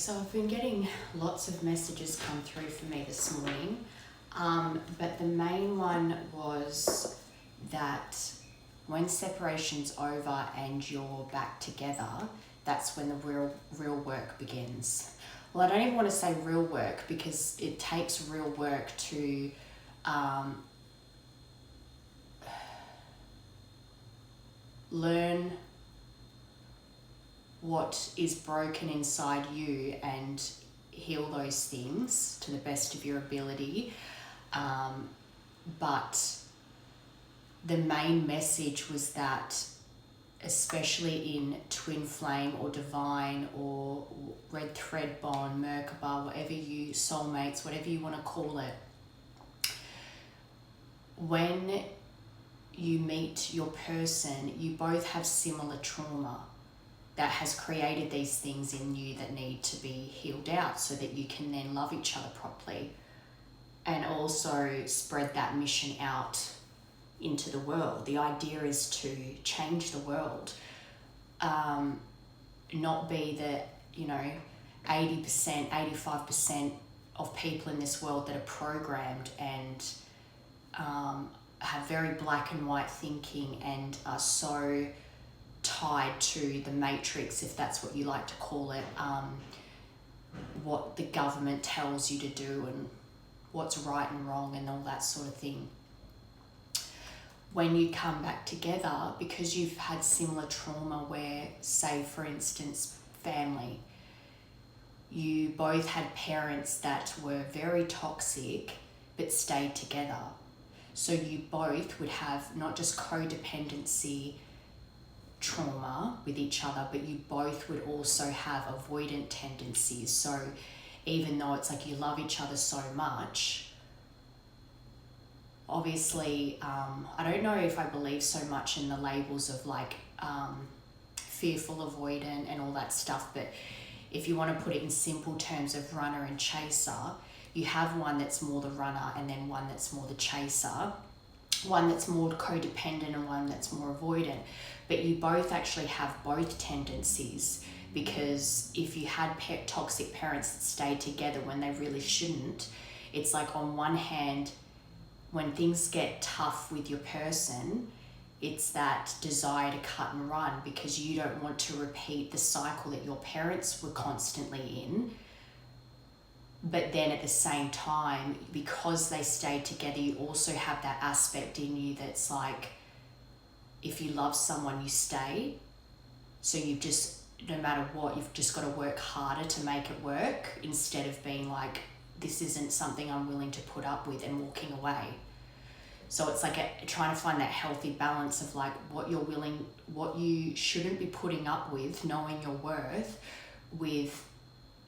So I've been getting lots of messages come through for me this morning, but the main one was that when separation's over and you're back together, that's when the real work begins. Well, I don't even want to say real work because it takes real work to learn what is broken inside you and heal those things to the best of your ability. But the main message was that, especially in twin flame or divine or red thread bond, Merkaba, whatever you, soulmates, whatever you want to call it, when you meet your person, you both have similar trauma that has created these things in you that need to be healed out so that you can then love each other properly and also spread that mission out into the world. The idea is to change the world, not be that, 80%, 85% of people in this world that are programmed and have very black and white thinking and are so tied to the matrix, if that's what you like to call it, what the government tells you to do and what's right and wrong and all that sort of thing. When you come back together, because you've had similar trauma where, say for instance, family, you both had parents that were very toxic but stayed together. So you both would have not just codependency trauma with each other, but you both would also have avoidant tendencies. So even though it's like you love each other so much, obviously, I don't know if I believe so much in the labels of like fearful, avoidant and all that stuff, but if you want to put it in simple terms of runner and chaser, you have one that's more the runner and then one that's more the chaser, one that's more codependent and one that's more avoidant. But you both actually have both tendencies, because if you had toxic parents that stayed together when they really shouldn't, it's like on one hand, when things get tough with your person, it's that desire to cut and run because you don't want to repeat the cycle that your parents were constantly in. But then at the same time, because they stayed together, you also have that aspect in you that's like, if you love someone, you stay. So you've just, no matter what, you've just got to work harder to make it work instead of being like, this isn't something I'm willing to put up with and walking away. So it's like trying to find that healthy balance of like what you're willing, what you shouldn't be putting up with, knowing your worth, with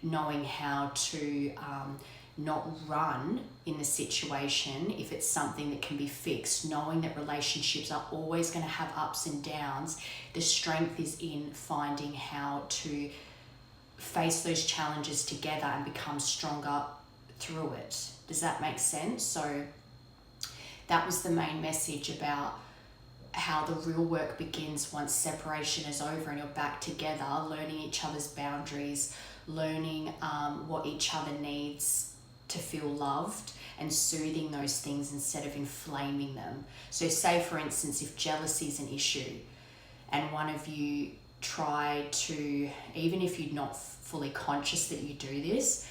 knowing how to not run in the situation if it's something that can be fixed, knowing that relationships are always going to have ups and downs. The strength is in finding how to face those challenges together and become stronger through it. Does that make sense? So that was the main message about how the real work begins once separation is over and you're back together, learning each other's boundaries, learning what each other needs to feel loved and soothing those things instead of inflaming them. So say for instance, if jealousy is an issue and one of you try to, even if you're not fully conscious that you do this,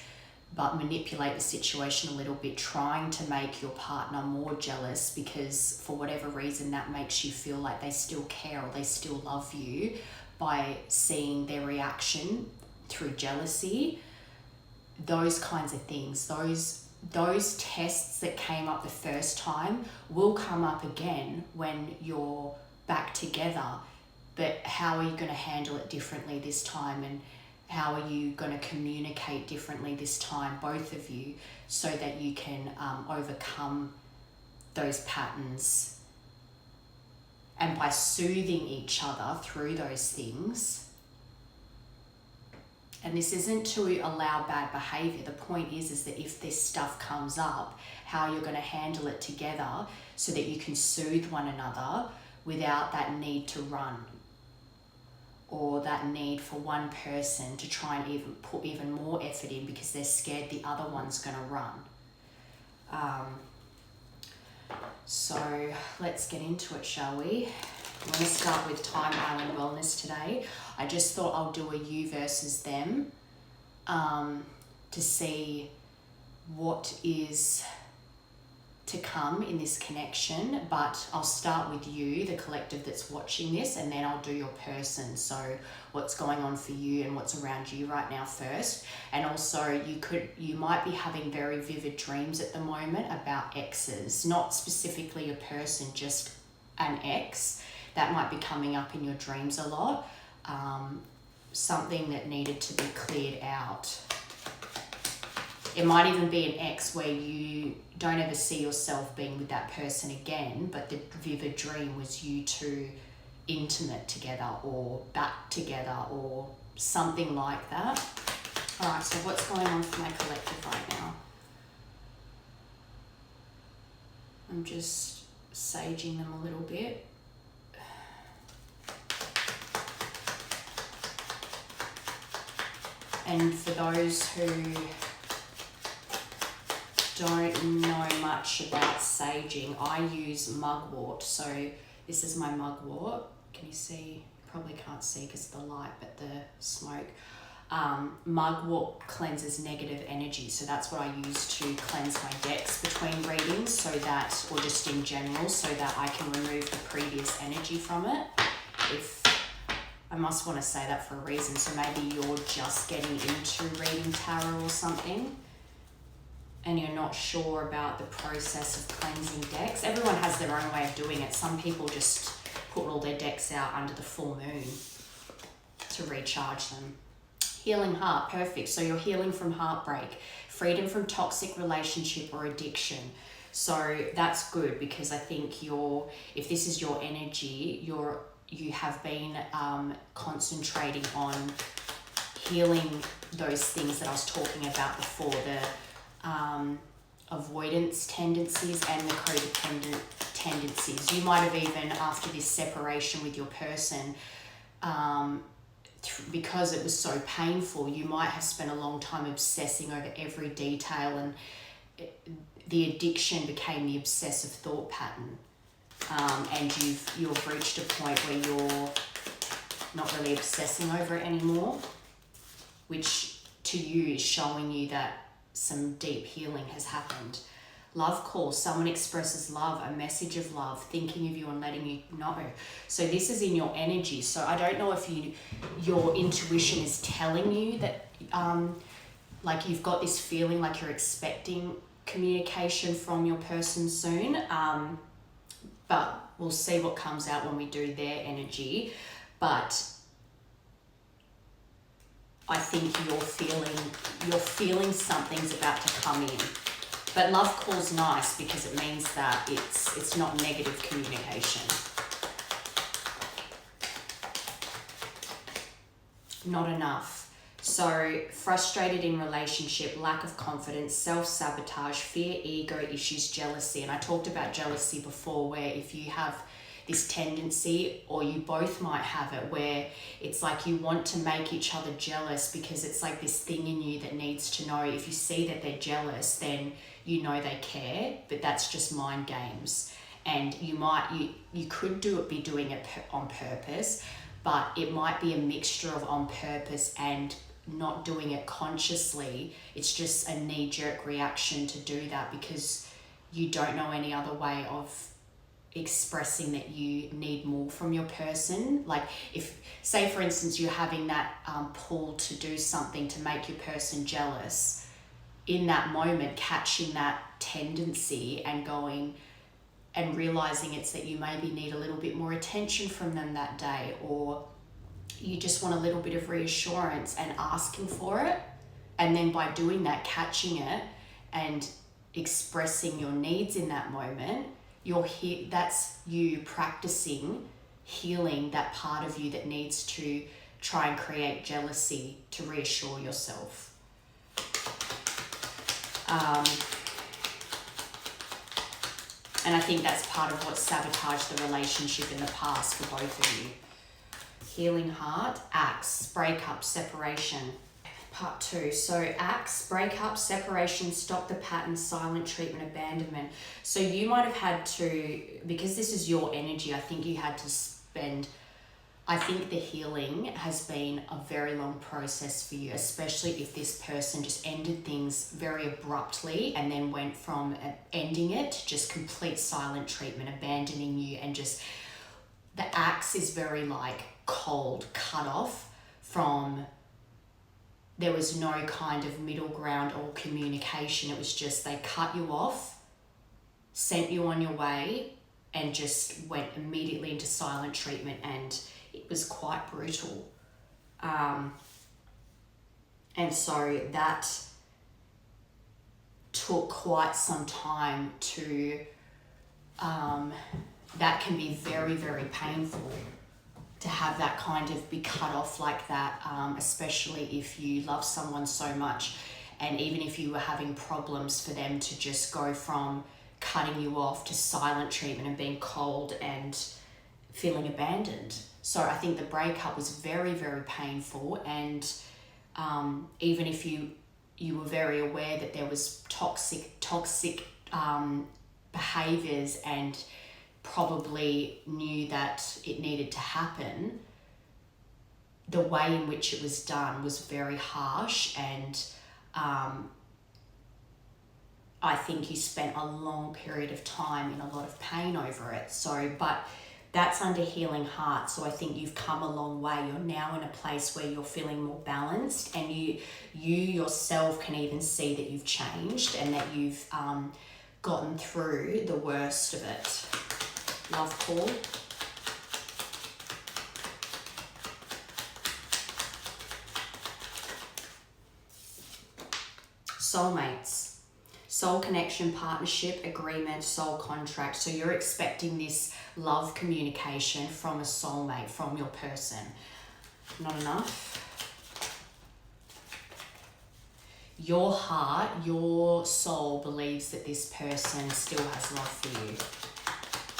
but manipulate the situation a little bit, trying to make your partner more jealous because for whatever reason that makes you feel like they still care or they still love you by seeing their reaction through jealousy, those kinds of things, those tests that came up the first time will come up again when you're back together. But how are you going to handle it differently this time, and how are you going to communicate differently this time, both of you, so that you can overcome those patterns? And by soothing each other through those things, and this isn't to allow bad behavior. The point is that if this stuff comes up, how you're going to handle it together so that you can soothe one another without that need to run. or that need for one person to try and even put even more effort in because they're scared the other one's going to run. So let's get into it, shall we? I'm going to start with Time Island Wellness today. I just thought I'll do a you versus them to see what is to come in this connection, but I'll start with you, the collective that's watching this, and then I'll do your person. So what's going on for you and what's around you right now first. And also you might be having very vivid dreams at the moment about exes, not specifically a person, just an ex that might be coming up in your dreams a lot. Something that needed to be cleared out. It might even be an ex where you don't ever see yourself being with that person again, but the vivid dream was you two intimate together or back together or something like that. All right, so what's going on for my collective right now? I'm just saging them a little bit. And for those who don't know much about saging, I use mugwort. So this is my mugwort. Can you see? Probably can't see because of the light, but the smoke. Mugwort cleanses negative energy. So that's what I use to cleanse my decks between readings, so that, or just in general, so that I can remove the previous energy from it. If I must want to say that for a reason. So maybe you're just getting into reading tarot or something, and you're not sure about the process of cleansing decks. Everyone has their own way of doing it. Some people just put all their decks out under the full moon to recharge them. Healing heart, perfect. So you're healing from heartbreak, freedom from toxic relationship or addiction. So that's good, because I think if this is your energy, you have been concentrating on healing those things that I was talking about before, the avoidance tendencies and the codependent tendencies. You might have even, after this separation with your person, because it was so painful, you might have spent a long time obsessing over every detail, and the addiction became the obsessive thought pattern. And you've reached a point where you're not really obsessing over it anymore, which to you is showing you that some deep healing has happened. Love call, someone expresses love, a message of love, thinking of you and letting you know. So this is in your energy. So I don't know if your intuition is telling you that like you've got this feeling like you're expecting communication from your person soon, but we'll see what comes out when we do their energy. But I think you're feeling something's about to come in. But love call's nice because it means that it's not negative communication. Not enough. So frustrated in relationship, lack of confidence, self-sabotage, fear, ego issues, jealousy. And I talked about jealousy before, where if you have this tendency, or you both might have it, where it's like you want to make each other jealous because it's like this thing in you that needs to know. If you see that they're jealous, then you know they care, but that's just mind games. And you could be doing it on purpose, but it might be a mixture of on purpose and not doing it consciously. It's just a knee-jerk reaction to do that because you don't know any other way of expressing that you need more from your person. Like if, say for instance, you're having that pull to do something to make your person jealous, in that moment catching that tendency and going and realizing it's that you maybe need a little bit more attention from them that day, or you just want a little bit of reassurance and asking for it, and then by doing that, catching it and expressing your needs in that moment, that's you practicing healing that part of you that needs to try and create jealousy to reassure yourself. And I think that's part of what sabotaged the relationship in the past for both of you. Healing Heart, Axe, breakup, separation. Part 2. So Axe, breakup, separation, stop the pattern, silent treatment, abandonment. So you might have had to, because this is your energy, I think you had to spend, I think the healing has been a very long process for you, especially if this person just ended things very abruptly and then went from ending it to just complete silent treatment, abandoning you, and just, the Axe is very like cold, cut off from, there was no kind of middle ground or communication. It was just they cut you off, sent you on your way, and just went immediately into silent treatment, and it was quite brutal. And so that took quite some time to, that can be very, very painful to have that kind of be cut off like that, especially if you love someone so much, and even if you were having problems, for them to just go from cutting you off to silent treatment and being cold and feeling abandoned. So I think the breakup was very, very painful, and even if you were very aware that there was toxic behaviors and probably knew that it needed to happen, the way in which it was done was very harsh, and I think you spent a long period of time in a lot of pain over it. So, but that's under Healing Heart. So I think you've come a long way. You're now in a place where you're feeling more balanced, and you yourself can even see that you've changed and that you've gotten through the worst of it. Love call. Soulmates. Soul connection, partnership, agreement, soul contract. So you're expecting this love communication from a soulmate, from your person. Not enough. Your heart, your soul believes that this person still has love for you.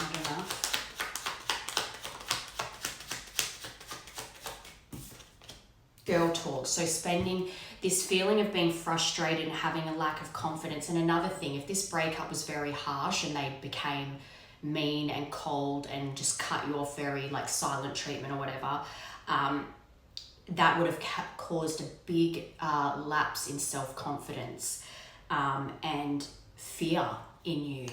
Not enough. Girl talk. So spending this feeling of being frustrated and having a lack of confidence. And another thing, if this breakup was very harsh and they became mean and cold and just cut you off, very like silent treatment or whatever, that would have caused a big lapse in self-confidence and fear in you,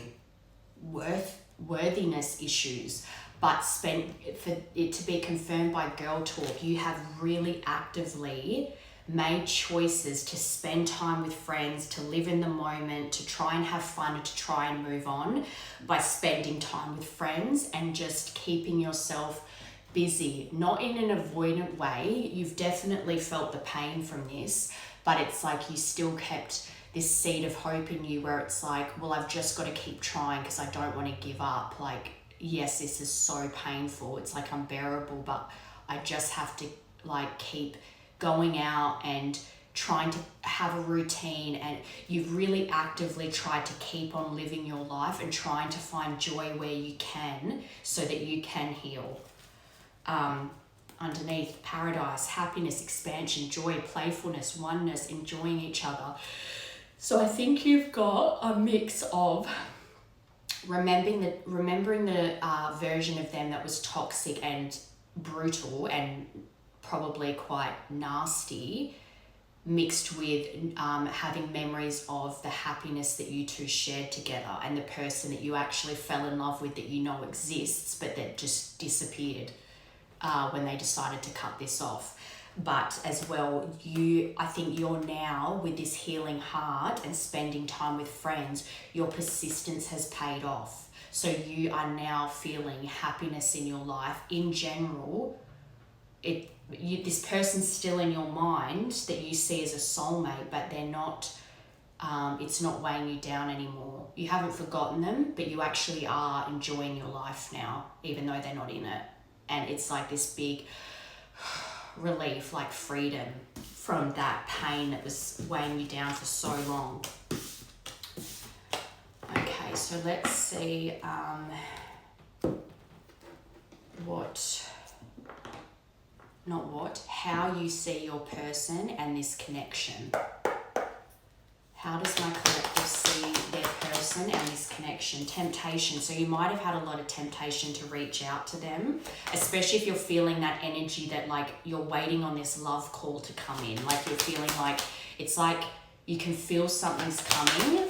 worthiness issues. But for it to be confirmed by Girl Talk, you have really actively made choices to spend time with friends, to live in the moment, to try and have fun, and to try and move on by spending time with friends and just keeping yourself busy, not in an avoidant way. You've definitely felt the pain from this, but it's like you still kept this seed of hope in you where it's like, well, I've just got to keep trying because I don't want to give up. Like, yes, this is so painful. It's like unbearable, but I just have to like keep going out and trying to have a routine. And you've really actively tried to keep on living your life and trying to find joy where you can so that you can heal. Underneath, paradise, happiness, expansion, joy, playfulness, oneness, enjoying each other. So I think you've got a mix of remembering the version of them that was toxic and brutal and probably quite nasty, mixed with having memories of the happiness that you two shared together and the person that you actually fell in love with, that you know exists, but that just disappeared when they decided to cut this off. But as well, I think you're now, with this Healing Heart and spending time with friends, your persistence has paid off. So you are now feeling happiness in your life. In general, this person's still in your mind that you see as a soulmate, but they're not, it's not weighing you down anymore. You haven't forgotten them, but you actually are enjoying your life now, even though they're not in it. And it's like this big relief, like freedom from that pain that was weighing you down for so long. Okay, so let's see what how you see your person and this connection. How does my collective see their person and this connection? Temptation. So you might have had a lot of temptation to reach out to them, especially if you're feeling that energy that like you're waiting on this love call to come in. Like you're feeling like, it's like you can feel something's coming,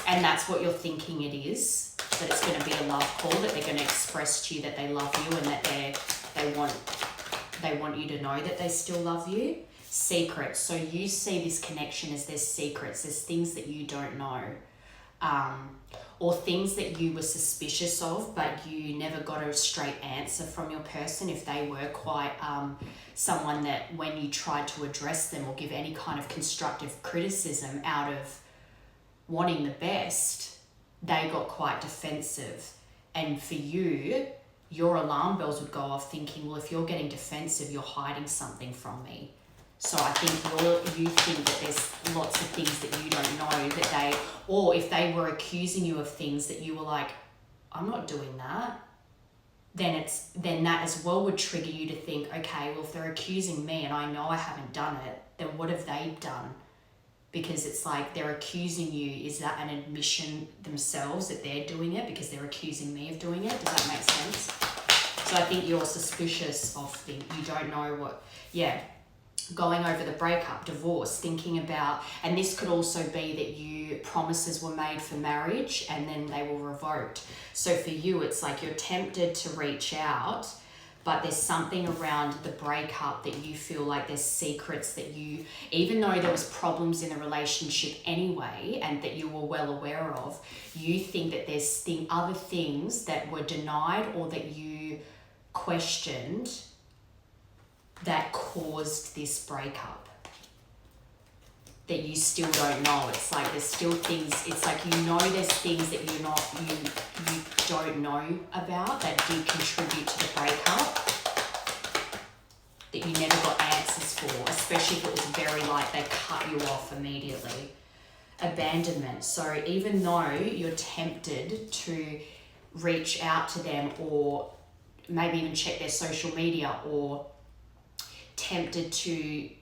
and that's what you're thinking it is, that it's going to be a love call, that they're going to express to you that they love you and that they want you to know that they still love you. Secrets. So you see this connection as there's secrets, there's things that you don't know, or things that you were suspicious of, but you never got a straight answer from your person. If they were quite someone that when you tried to address them or give any kind of constructive criticism out of wanting the best, they got quite defensive. And for you, your alarm bells would go off thinking, well, if you're getting defensive, you're hiding something from me. So I think you think that there's lots of things that you don't know that or if they were accusing you of things that you were like, I'm not doing that, then that as well would trigger you to think, okay, well, if they're accusing me and I know I haven't done it, then what have they done? Because it's like they're accusing you. Is that an admission themselves that they're doing it because they're accusing me of doing it? Does that make sense? So I think you're suspicious of things. You don't know what, going over the breakup, divorce, thinking about, and this could also be that promises were made for marriage and then they were revoked. So for you, it's like you're tempted to reach out, but there's something around the breakup that you feel like there's secrets that you, even though there was problems in the relationship anyway and that you were well aware of, you think that there's other things that were denied or that you questioned that caused this breakup that you still don't know. It's like there's still things, it's like there's things that you don't know about that did contribute to the breakup that you never got answers for, especially if it was very like they cut you off immediately. Abandonment. So even though you're tempted to reach out to them or maybe even check their social media or temptation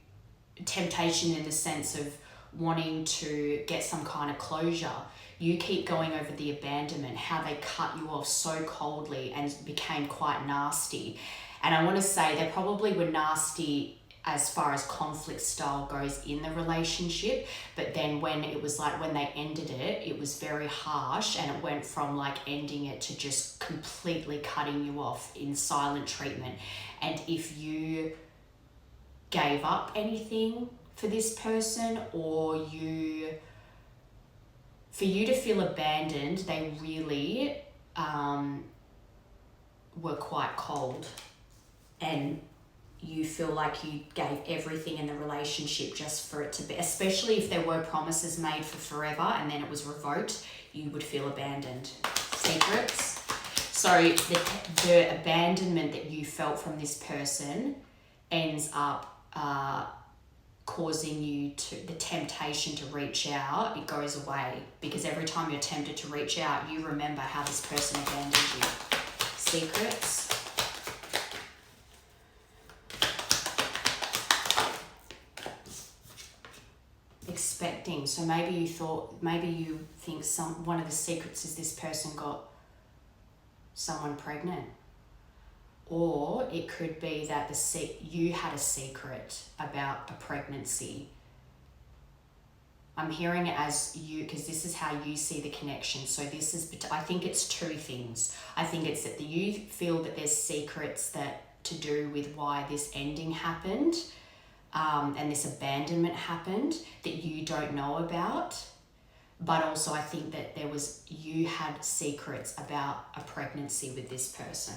in the sense of wanting to get some kind of closure, you keep going over the abandonment, how they cut you off so coldly and became quite nasty. And I want to say they probably were nasty as far as conflict style goes in the relationship, but then when it was like when they ended it, it was very harsh, and it went from like ending it to just completely cutting you off in silent treatment. And if you gave up anything for this person, or for you to feel abandoned, they really were quite cold, and you feel like you gave everything in the relationship just for it to be, especially if there were promises made for forever and then it was revoked, you would feel abandoned. Secrets. So the abandonment that you felt from this person ends up causing you the temptation to reach out, it goes away, because every time you're tempted to reach out, you remember how this person abandoned you. Secrets. Expecting. So maybe you think one of the secrets is this person got someone pregnant. Or it could be that you had a secret about a pregnancy. I'm hearing it as you, because this is how you see the connection. So I think it's two things. I think it's that you feel that there's secrets that to do with why this ending happened, and this abandonment happened that you don't know about. But also I think that you had secrets about a pregnancy with this person.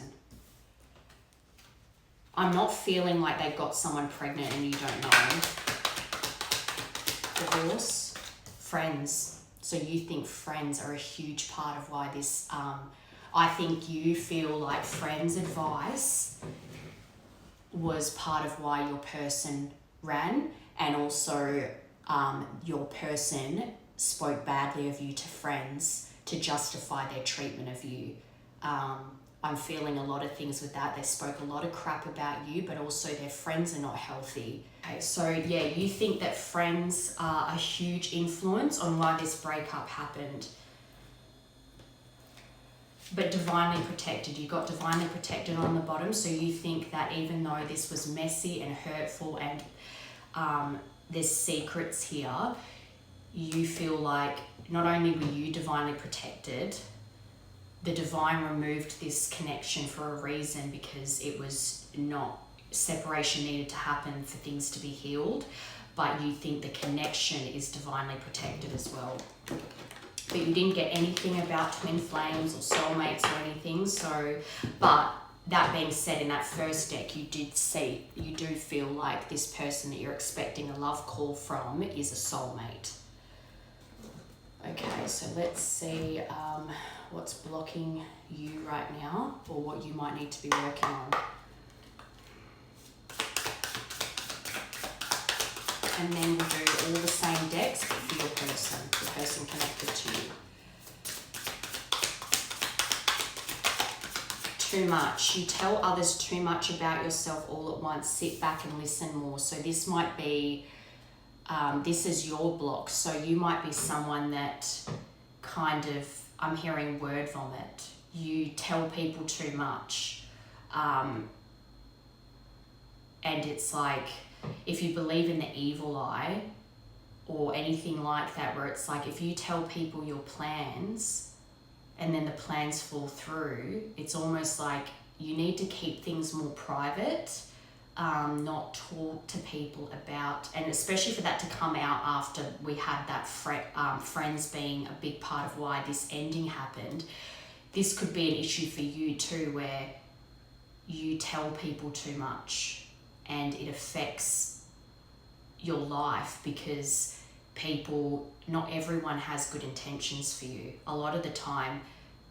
I'm not feeling like they got someone pregnant and you don't know. Divorce. Friends. So you think friends are a huge part of why this, I think you feel like friends' advice was part of why your person ran, and also your person spoke badly of you to friends to justify their treatment of you. I'm feeling a lot of things with that. They spoke a lot of crap about you, but also their friends are not healthy. Okay, so yeah, you think that friends are a huge influence on why this breakup happened. But divinely protected, you got divinely protected on the bottom, so you think that even though this was messy and hurtful and there's secrets here, you feel like not only were you divinely protected, the divine removed this connection for a reason, because it was not, separation needed to happen for things to be healed, but you think the connection is divinely protected as well. But you didn't get anything about twin flames or soulmates or anything, so, but that being said, in that first deck, you do feel like this person that you're expecting a love call from is a soulmate. Okay, so let's see what's blocking you right now, or what you might need to be working on. And then we'll do all the same decks, but for your person, the person connected to you. Too much. You tell others too much about yourself all at once. Sit back and listen more. So this might be, this is your block. So you might be someone that kind of, I'm hearing word vomit. You tell people too much. And it's like, if you believe in the evil eye or anything like that, where it's like, if you tell people your plans and then the plans fall through, it's almost like you need to keep things more private, not talk to people about, and especially for that to come out after we had that friends being a big part of why this ending happened. This could be an issue for you too, where you tell people too much and it affects your life, because people, not everyone has good intentions for you. A lot of the time,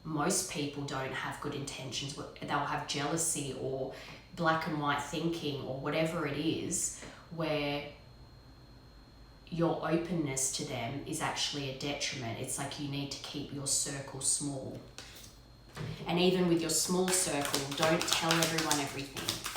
most people don't have good intentions. They'll have jealousy or black and white thinking or whatever it is, where your openness to them is actually a detriment. It's like you need to keep your circle small. And even with your small circle, don't tell everyone everything.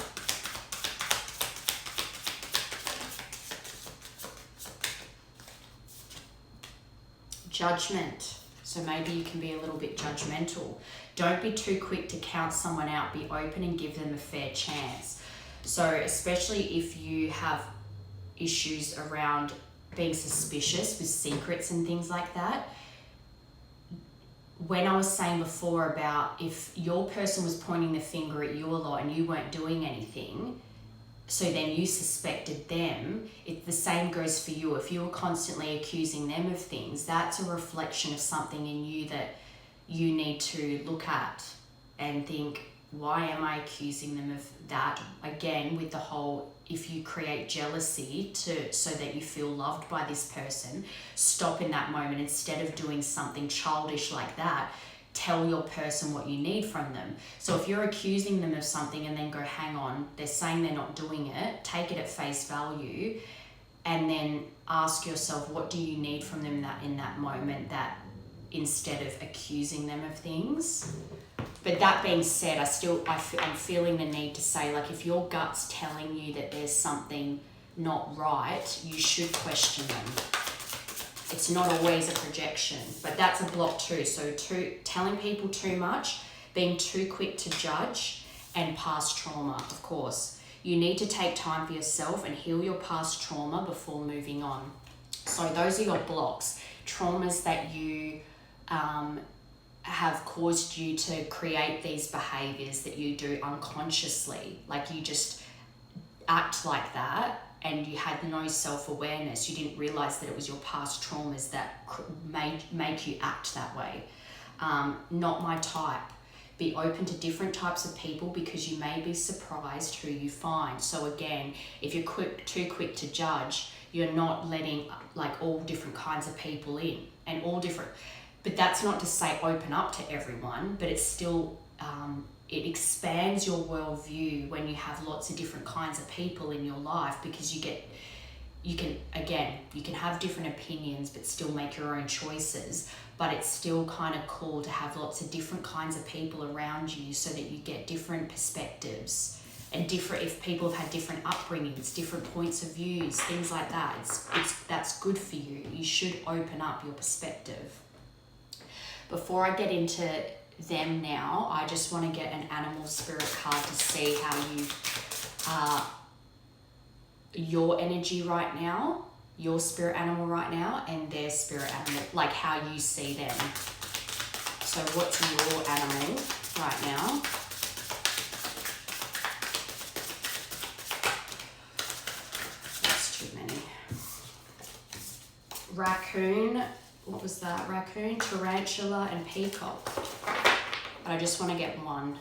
Judgment. So maybe you can be a little bit judgmental. Don't be too quick to count someone out. Be open and give them a fair chance. So especially if you have issues around being suspicious with secrets and things like that. When I was saying before about if your person was pointing the finger at you a lot and you weren't doing anything, so then you suspected them, the same goes for you. If you're constantly accusing them of things, that's a reflection of something in you that you need to look at and think, why am I accusing them of that? Again, with the whole, if you create jealousy so that you feel loved by this person, stop in that moment. Instead of doing something childish like that, tell your person what you need from them. So if you're accusing them of something and then go, hang on, they're saying they're not doing it, take it at face value, and then ask yourself, what do you need from them in that moment, that instead of accusing them of things. But that being said, I'm feeling the need to say, like, if your gut's telling you that there's something not right, you should question them. It's not always a projection, but that's a block too. So telling people too much, being too quick to judge, and past trauma, of course. You need to take time for yourself and heal your past trauma before moving on. So those are your blocks. Traumas that you have caused you to create these behaviors that you do unconsciously. Like you just act like that and you had no self-awareness. You didn't realize that it was your past traumas that make you act that way. Not my type. Be open to different types of people because you may be surprised who you find. So again, if you're too quick to judge, you're not letting like all different kinds of people in and all different. But that's not to say open up to everyone, but it's still, it expands your worldview when you have lots of different kinds of people in your life, because you can have different opinions but still make your own choices, but it's still kind of cool to have lots of different kinds of people around you so that you get different perspectives and if people have had different upbringings, different points of views, things like that. That's good for you. You should open up your perspective. Before I get into them now, I just want to get an animal spirit card to see how your energy right now, your spirit animal right now, and their spirit animal, like how you see them. So what's your animal right now? That's too many. Raccoon, what was that? Raccoon, tarantula, and peacock. But I just want to get one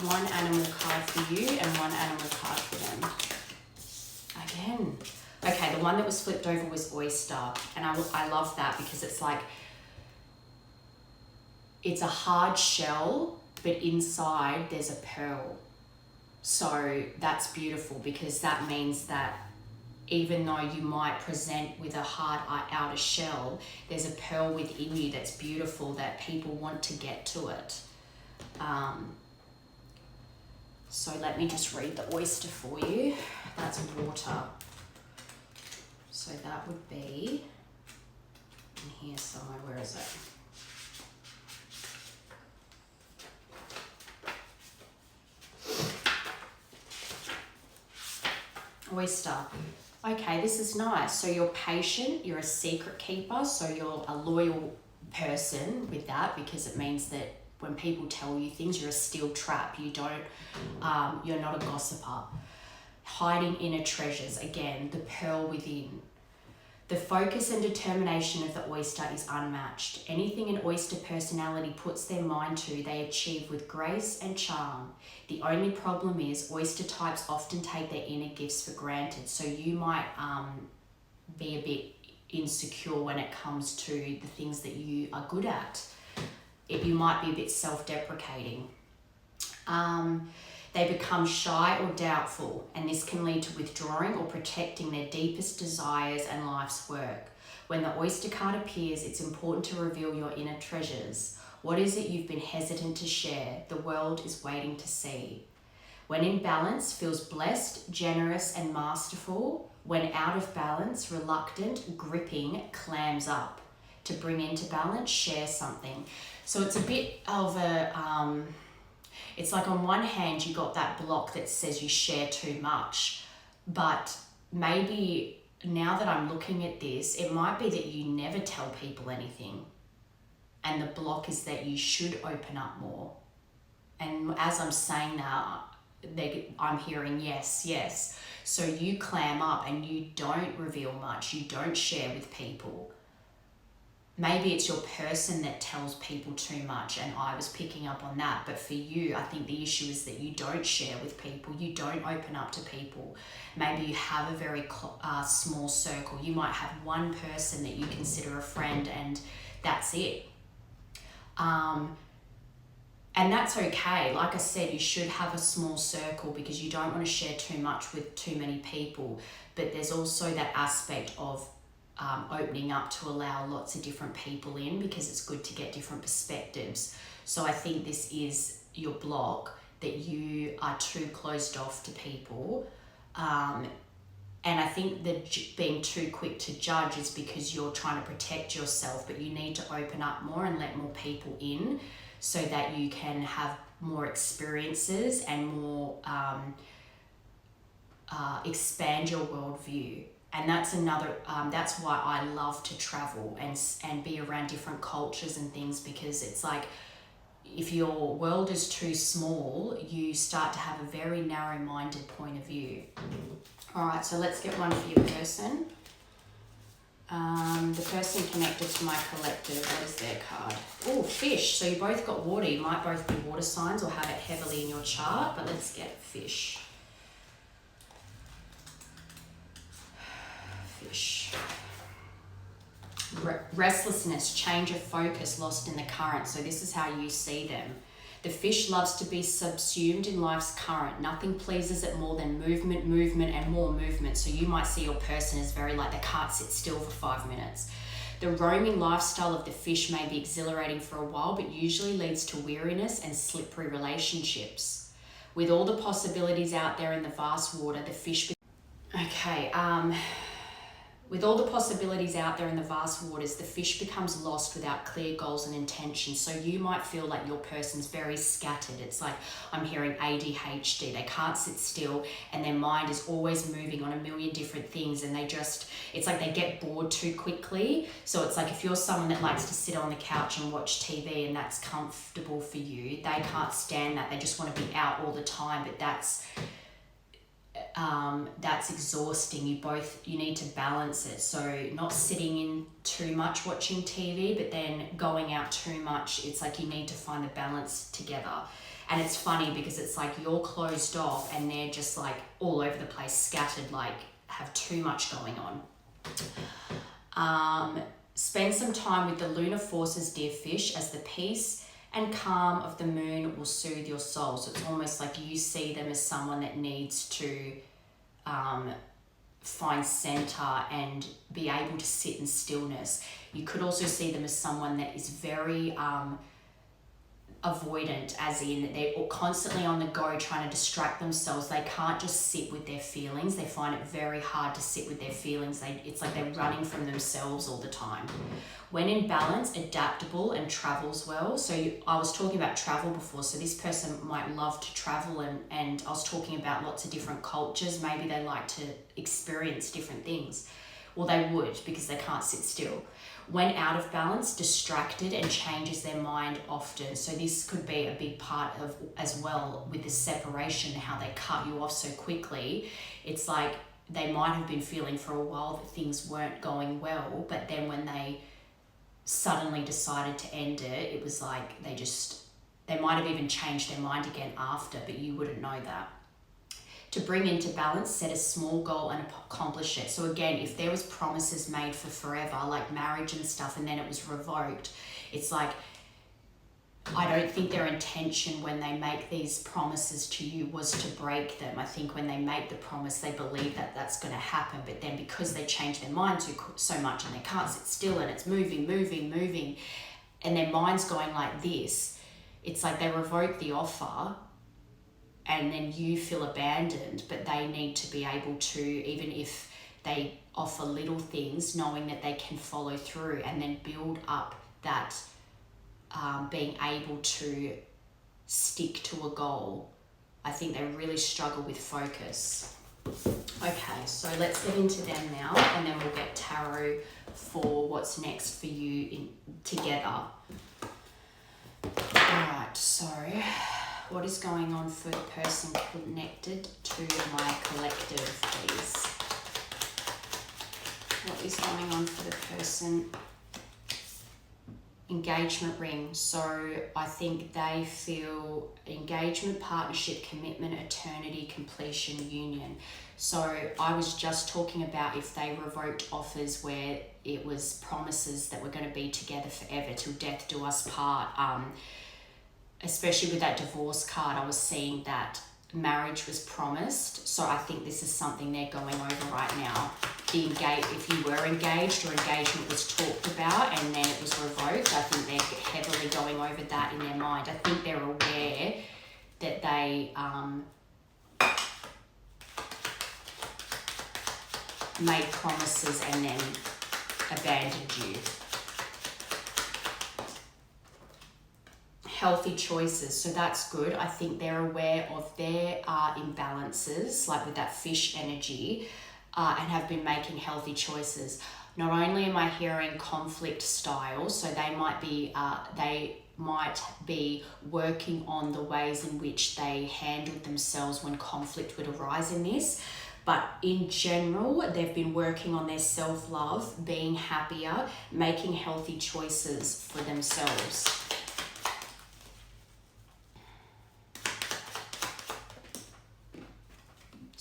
animal card for you and one animal card for them. Again. Okay, the one that was flipped over was oyster, and I love that because it's like, it's a hard shell, but inside there's a pearl. So that's beautiful, because that means that even though you might present with a hard outer shell, there's a pearl within you that's beautiful, that people want to get to it. So let me just read the oyster for you. That's water. So that would be in here somewhere. Where is it? Oyster. Okay, this is nice. So you're patient, you're a secret keeper, so you're a loyal person with that, because it means that when people tell you things, you're a steel trap. You're not a gossiper. Hiding inner treasures, again, the pearl within. The focus and determination of the oyster is unmatched. Anything an oyster personality puts their mind to, they achieve with grace and charm. The only problem is oyster types often take their inner gifts for granted. So you might be a bit insecure when it comes to the things that you are good at. You might be a bit self-deprecating. They become shy or doubtful, and this can lead to withdrawing or protecting their deepest desires and life's work. When the oyster card appears, it's important to reveal your inner treasures. What is it you've been hesitant to share? The world is waiting to see. When in balance, feels blessed, generous, and masterful. When out of balance, reluctant, gripping, clams up. To bring into balance, share something. So it's a bit of a... it's like on one hand, you got that block that says you share too much, but maybe now that I'm looking at this, it might be that you never tell people anything. And the block is that you should open up more. And as I'm saying that, I'm hearing yes, yes. So you clam up and you don't reveal much, you don't share with people. Maybe it's your person that tells people too much, and I was picking up on that. But for you, I think the issue is that you don't share with people. You don't open up to people. Maybe you have a very small circle. You might have one person that you consider a friend, and that's it. And that's okay. Like I said, you should have a small circle because you don't want to share too much with too many people. But there's also that aspect of opening up to allow lots of different people in, because it's good to get different perspectives. So I think this is your block, that you are too closed off to people. And I think that being too quick to judge is because you're trying to protect yourself, but you need to open up more and let more people in so that you can have more experiences and more expand your worldview. And that's another, that's why I love to travel and be around different cultures and things, because it's like, if your world is too small, you start to have a very narrow-minded point of view. All right, so let's get one for your person. The person connected to my collective, what is their card? Oh, fish. So you both got water. You might both be water signs or have it heavily in your chart, but let's get fish. Fish. Restlessness, change of focus, lost in the current. So this is how you see them. The fish loves to be subsumed in life's current. Nothing pleases it more than movement, movement, and more movement. So you might see your person is very like they can't sit still for 5 minutes. The roaming lifestyle of the fish may be exhilarating for a while, but usually leads to weariness and slippery relationships. With all the possibilities out there in the vast water, the fish... With all the possibilities out there in the vast waters, the fish becomes lost without clear goals and intentions. So you might feel like your person's very scattered. It's like I'm hearing ADHD. They can't sit still and their mind is always moving on a million different things, and it's like they get bored too quickly. So it's like if you're someone that likes to sit on the couch and watch TV and that's comfortable for you, they can't stand that. They just want to be out all the time, but that's exhausting. You need to balance it. So not sitting in too much watching TV, but then going out too much. It's like you need to find the balance together. And it's funny because it's like you're closed off and they're just like all over the place, scattered, like have too much going on. Spend some time with the lunar forces, dear fish, as the peace and calm of the moon will soothe your soul. So it's almost like you see them as someone that needs to find center and be able to sit in stillness. You could also see them as someone that is very avoidant, as in they're constantly on the go trying to distract themselves. They can't just sit with their feelings. They find it very hard to sit with their feelings. It's like they're running from themselves all the time. When in balance, adaptable and travels well. So I was talking about travel before. So this person might love to travel and I was talking about lots of different cultures. Maybe they like to experience different things. Well, they would because they can't sit still. When out of balance, distracted and changes their mind often. So this could be a big part of as well with the separation, how they cut you off so quickly. It's like they might have been feeling for a while that things weren't going well, but then when they suddenly decided to end it, it was like they might have even changed their mind again after, but you wouldn't know that. To bring into balance, set a small goal and accomplish it. So again, if there was promises made for forever, like marriage and stuff, and then it was revoked, it's like, I don't think their intention when they make these promises to you was to break them. I think when they make the promise, they believe that that's going to happen, but then because they change their mind so much and they can't sit still and it's moving, and their mind's going like this, it's like they revoke the offer and then you feel abandoned, but they need to be able to, even if they offer little things, knowing that they can follow through and then build up that being able to stick to a goal. I think they really struggle with focus. Okay, so let's get into them now and then we'll get tarot for what's next for you together. Alright, so what is going on for the person connected to my collective, please? What is going on for the person? Engagement ring. So I think they feel engagement, partnership, commitment, eternity, completion, union. So I was just talking about if they revoked offers where it was promises that we're going to be together forever till death do us part. Especially with that divorce card, I was seeing that marriage was promised. So I think this is something they're going over right now. If you were engaged or engagement was talked about and then it was revoked, I think they're heavily going over that in their mind. I think they're aware that they made promises and then abandoned you. Healthy choices, so that's good. I think they're aware of their imbalances, like with that fish energy, and have been making healthy choices. Not only am I hearing conflict styles, so they might be working on the ways in which they handled themselves when conflict would arise in this, but in general, they've been working on their self-love, being happier, making healthy choices for themselves.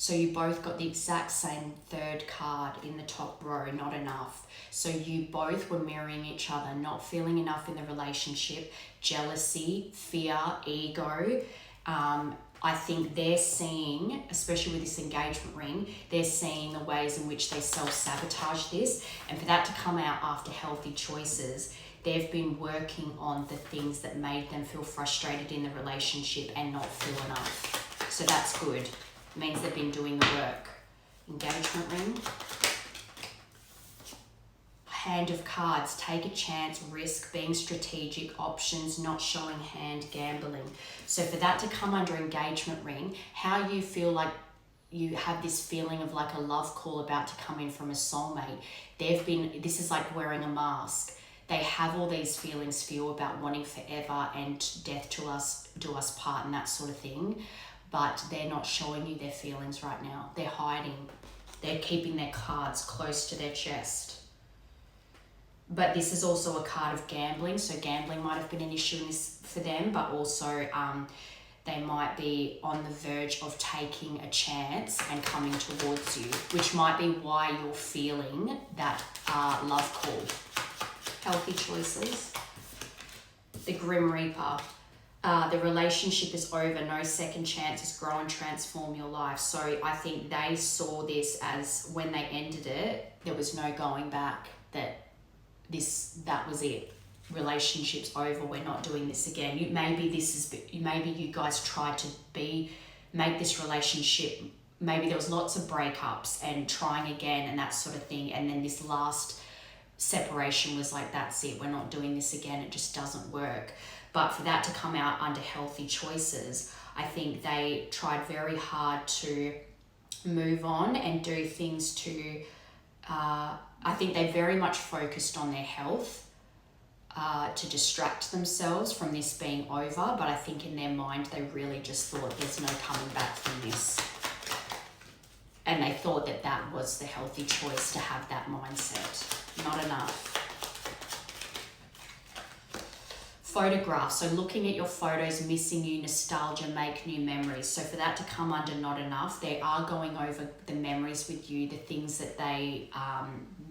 So you both got the exact same third card in the top row, not enough. So you both were mirroring each other, not feeling enough in the relationship, jealousy, fear, ego. I think they're seeing, especially with this engagement ring, they're seeing the ways in which they self-sabotage this. And for that to come out after healthy choices, they've been working on the things that made them feel frustrated in the relationship and not feel enough. So that's good. It means they've been doing the work. Engagement ring. Hand of cards, take a chance, risk, being strategic, options, not showing hand, gambling. So for that to come under engagement ring, how you feel like you have this feeling of like a love call about to come in from a soulmate. This is like wearing a mask. They have all these feelings for you about wanting forever and death to us, do us part and that sort of thing. But they're not showing you their feelings right now. They're hiding. They're keeping their cards close to their chest. But this is also a card of gambling, so gambling might have been an issue in this for them, but also they might be on the verge of taking a chance and coming towards you, which might be why you're feeling that love call. Healthy choices. The Grim Reaper. The relationship is over, no second chances, grow and transform your life. So I think they saw this as when they ended it, there was no going back, that was it. Relationship's over, we're not doing this again. Maybe you guys tried to make this relationship, maybe there was lots of breakups and trying again and that sort of thing, and then this last separation was like, that's it, we're not doing this again, it just doesn't work. But for that to come out under healthy choices, I think they tried very hard to move on and do things to I think they very much focused on their health to distract themselves from this being over, but I think in their mind they really just thought there's no coming back from this. And they thought that was the healthy choice, to have that mindset. Not enough. Photographs, so looking at your photos, missing you, nostalgia, make new memories. So for that to come under not enough, they are going over the memories with you, the things that they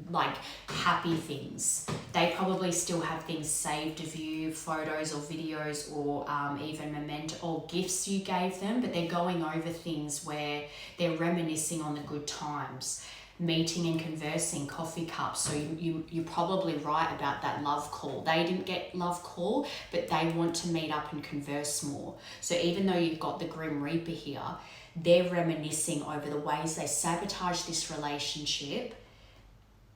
like, happy things. They probably still have things saved of you, photos or videos or even memento or gifts you gave them, but they're going over things where they're reminiscing on the good times. Meeting and conversing, coffee cups. So you're probably right about that love call. They didn't get love call, but they want to meet up and converse more. So even though you've got the Grim Reaper here, they're reminiscing over the ways they sabotage this relationship.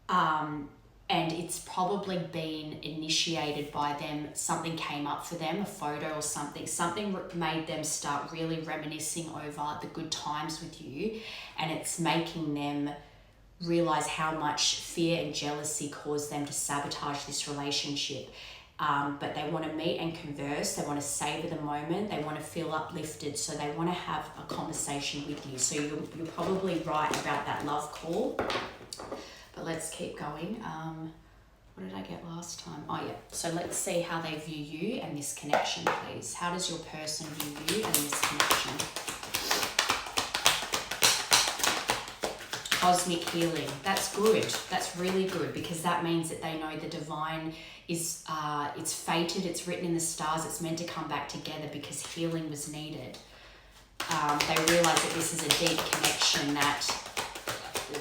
And it's probably been initiated by them. Something came up for them, a photo or something. Something made them start really reminiscing over the good times with you, and it's making them realize how much fear and jealousy caused them to sabotage this relationship. But they want to meet and converse. They want to savor the moment. They want to feel uplifted. So they want to have a conversation with you. So you're probably right about that love call. But let's keep going. What did I get last time? Oh yeah. So let's see how they view you and this connection, please. How does your person view you and this connection? Cosmic healing. That's good. That's really good, because that means that they know the divine is, it's fated, it's written in the stars, it's meant to come back together because healing was needed. They realize that this is a deep connection, that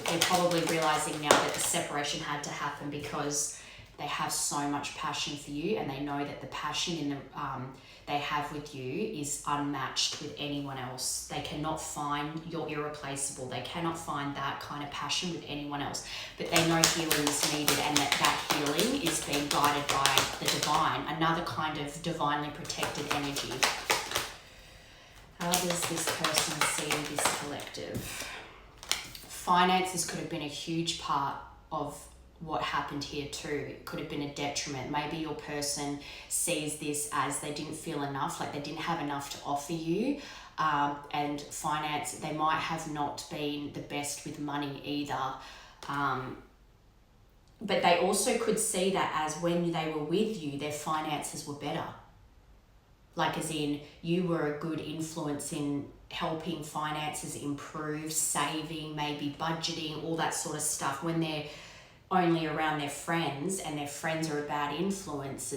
they're probably realizing now that the separation had to happen because they have so much passion for you, and they know that the passion in the they have with you is unmatched with anyone else. They cannot find, you're irreplaceable. They cannot find that kind of passion with anyone else. But they know healing is needed, and that healing is being guided by the divine, another kind of divinely protected energy. How does this person see this collective? Finances could have been a huge part of what happened here too. It could have been a detriment. Maybe your person sees this as they didn't feel enough, like they didn't have enough to offer you. And finance, they might have not been the best with money either. But they also could see that as when they were with you, their finances were better. Like as in, you were a good influence in helping finances improve, saving, maybe budgeting, all that sort of stuff, when they're only around their friends and their friends are bad influence,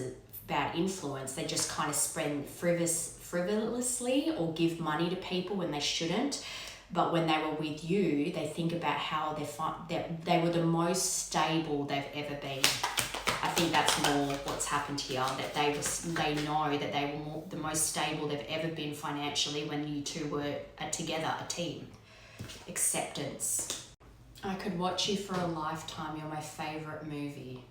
they just kind of spend frivolously or give money to people when they shouldn't. But when they were with you, they think about how they were the most stable they've ever been. I think that's more what's happened here, that they know that they were the most stable they've ever been financially when you two were together, a team. Acceptance. I could watch you for a lifetime. You're my favourite movie.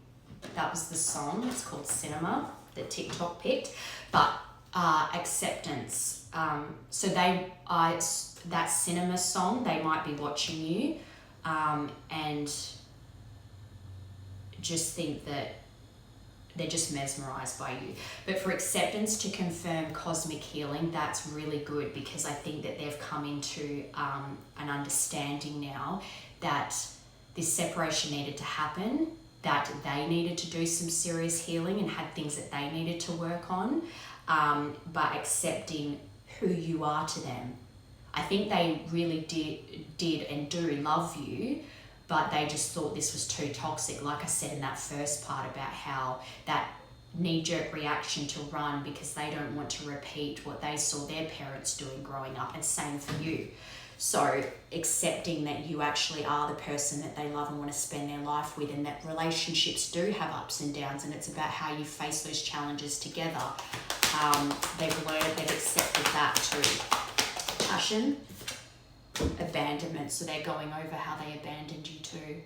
That was the song. It's called Cinema that TikTok picked. But acceptance. So that cinema song, they might be watching you and just think that they're just mesmerized by you. But for acceptance to confirm cosmic healing, that's really good, because I think that they've come into an understanding now that this separation needed to happen, that they needed to do some serious healing and had things that they needed to work on, but accepting who you are to them. I think they really did and do love you, but they just thought this was too toxic. Like I said in that first part about how that knee-jerk reaction to run because they don't want to repeat what they saw their parents doing growing up, and same for you. So accepting that you actually are the person that they love and want to spend their life with, and that relationships do have ups and downs, and it's about how you face those challenges together. They've learned, they've accepted that too. Passion. Abandonment. So they're going over how they abandoned you too.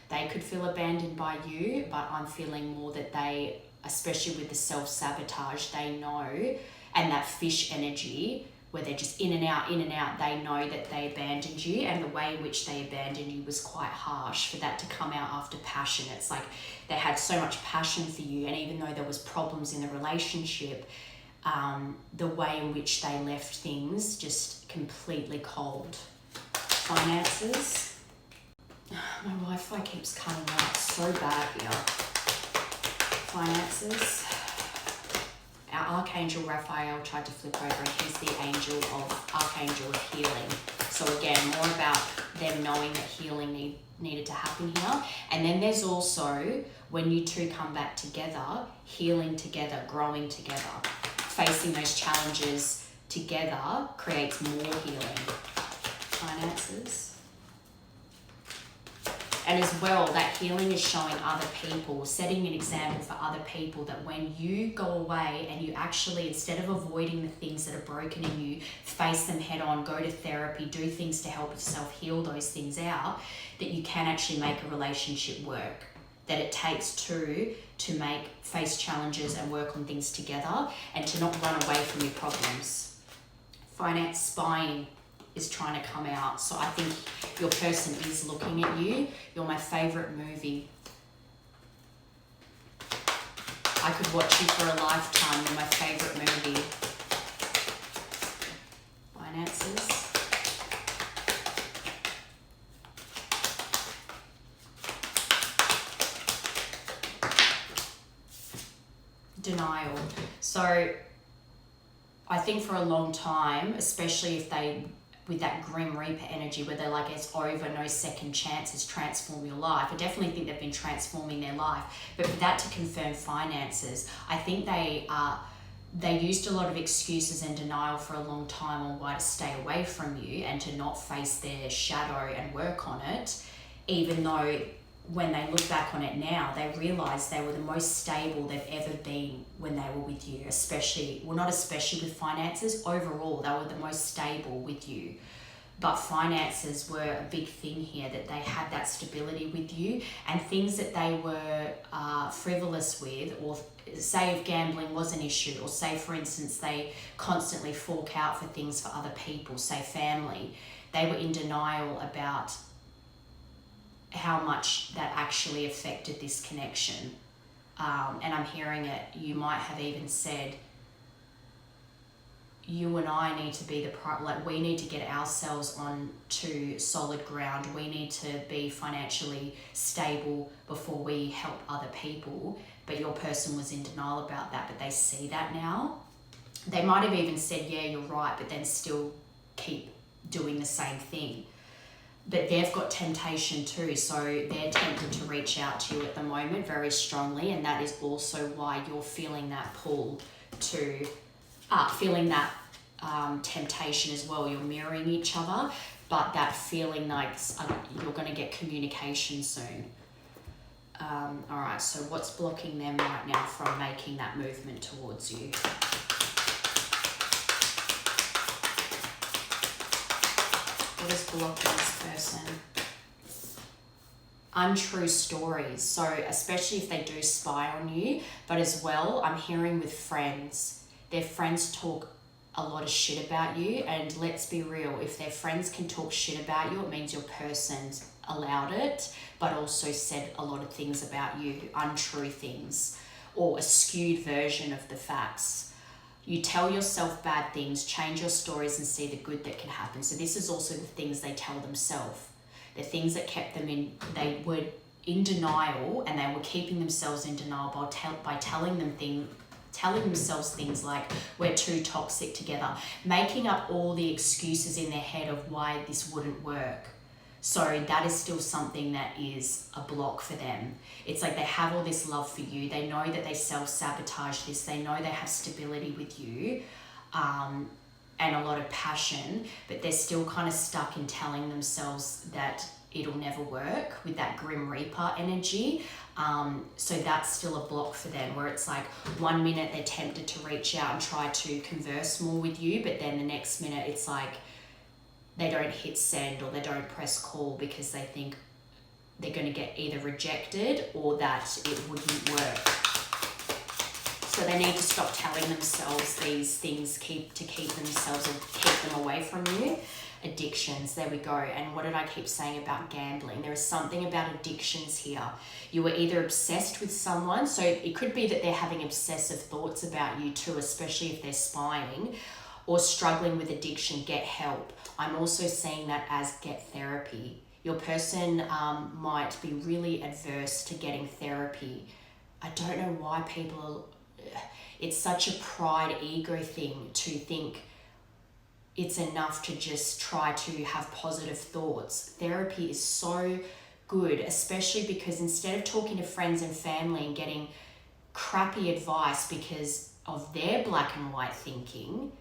They could feel abandoned by you, but I'm feeling more that they, especially with the self-sabotage, they know, and that fish energy where they're just in and out, they know that they abandoned you, and the way in which they abandoned you was quite harsh. For that to come out after passion, it's like they had so much passion for you, and even though there was problems in the relationship, the way in which they left things just completely cold. Finances. My Wi-Fi keeps cutting out so bad here. Finances. Our Archangel Raphael tried to flip over, and he's the Archangel of healing. So again, more about them knowing that healing needed to happen here. And then there's also, when you two come back together, healing together, growing together. Facing those challenges together creates more healing. Finances. And as well, that healing is showing other people, setting an example for other people, that when you go away and you actually, instead of avoiding the things that are broken in you, face them head on, go to therapy, do things to help yourself heal those things out, that you can actually make a relationship work. That it takes two to face challenges and work on things together, and to not run away from your problems. Finance. Spine is trying to come out. So I think your person is looking at you. You're my favorite movie. I could watch you for a lifetime. You're my favorite movie. Finances. Denial. So I think for a long time, especially if they, with that Grim Reaper energy where they're like, it's over, no second chances, transform your life. I definitely think they've been transforming their life. But for that to confirm finances, I think they used a lot of excuses and denial for a long time on why to stay away from you and to not face their shadow and work on it, even though when they look back on it now, they realise they were the most stable they've ever been when they were with you, not especially with finances, overall, they were the most stable with you. But finances were a big thing here, that they had that stability with you, and things that they were frivolous with, or say if gambling was an issue, or say for instance they constantly fork out for things for other people, say family, they were in denial about how much that actually affected this connection. And I'm hearing it, you might have even said, you and I need to be we need to get ourselves on to solid ground. We need to be financially stable before we help other people. But your person was in denial about that, but they see that now. They might have even said, yeah, you're right, but then still keep doing the same thing. But they've got temptation too, so they're tempted to reach out to you at the moment very strongly, and that is also why you're feeling that pull to, feeling that temptation as well. You're mirroring each other, but that feeling like you're going to get communication soon. All right, so what's blocking them right now from making that movement towards you? What is blocking this person? Untrue stories. So especially if they do spy on you, but as well, I'm hearing with friends. Their friends talk a lot of shit about you, and let's be real, if their friends can talk shit about you, it means your person's allowed it, but also said a lot of things about you, untrue things, or a skewed version of the facts. You tell yourself bad things, change your stories and see the good that can happen. So this is also the things they tell themselves. The things that kept them in, they were in denial, and they were keeping themselves in denial by telling themselves things like, we're too toxic together, making up all the excuses in their head of why this wouldn't work. So that is still something that is a block for them. It's like they have all this love for you. They know that they self-sabotage this. They know they have stability with you and a lot of passion, but they're still kind of stuck in telling themselves that it'll never work with that Grim Reaper energy. So that's still a block for them, where it's like 1 minute they're tempted to reach out and try to converse more with you, but then the next minute it's like they don't hit send or they don't press call because they think they're going to get either rejected or that it wouldn't work. So they need to stop telling themselves these things to keep themselves or keep them away from you. Addictions, there we go. And what did I keep saying about gambling? There is something about addictions here. You were either obsessed with someone, so it could be that they're having obsessive thoughts about you too, especially if they're spying, or struggling with addiction, get help. I'm also seeing that as get therapy. Your person might be really adverse to getting therapy. I don't know why people are, it's such a pride ego thing to think it's enough to just try to have positive thoughts. Therapy is so good, especially because instead of talking to friends and family and getting crappy advice because of their black and white thinking,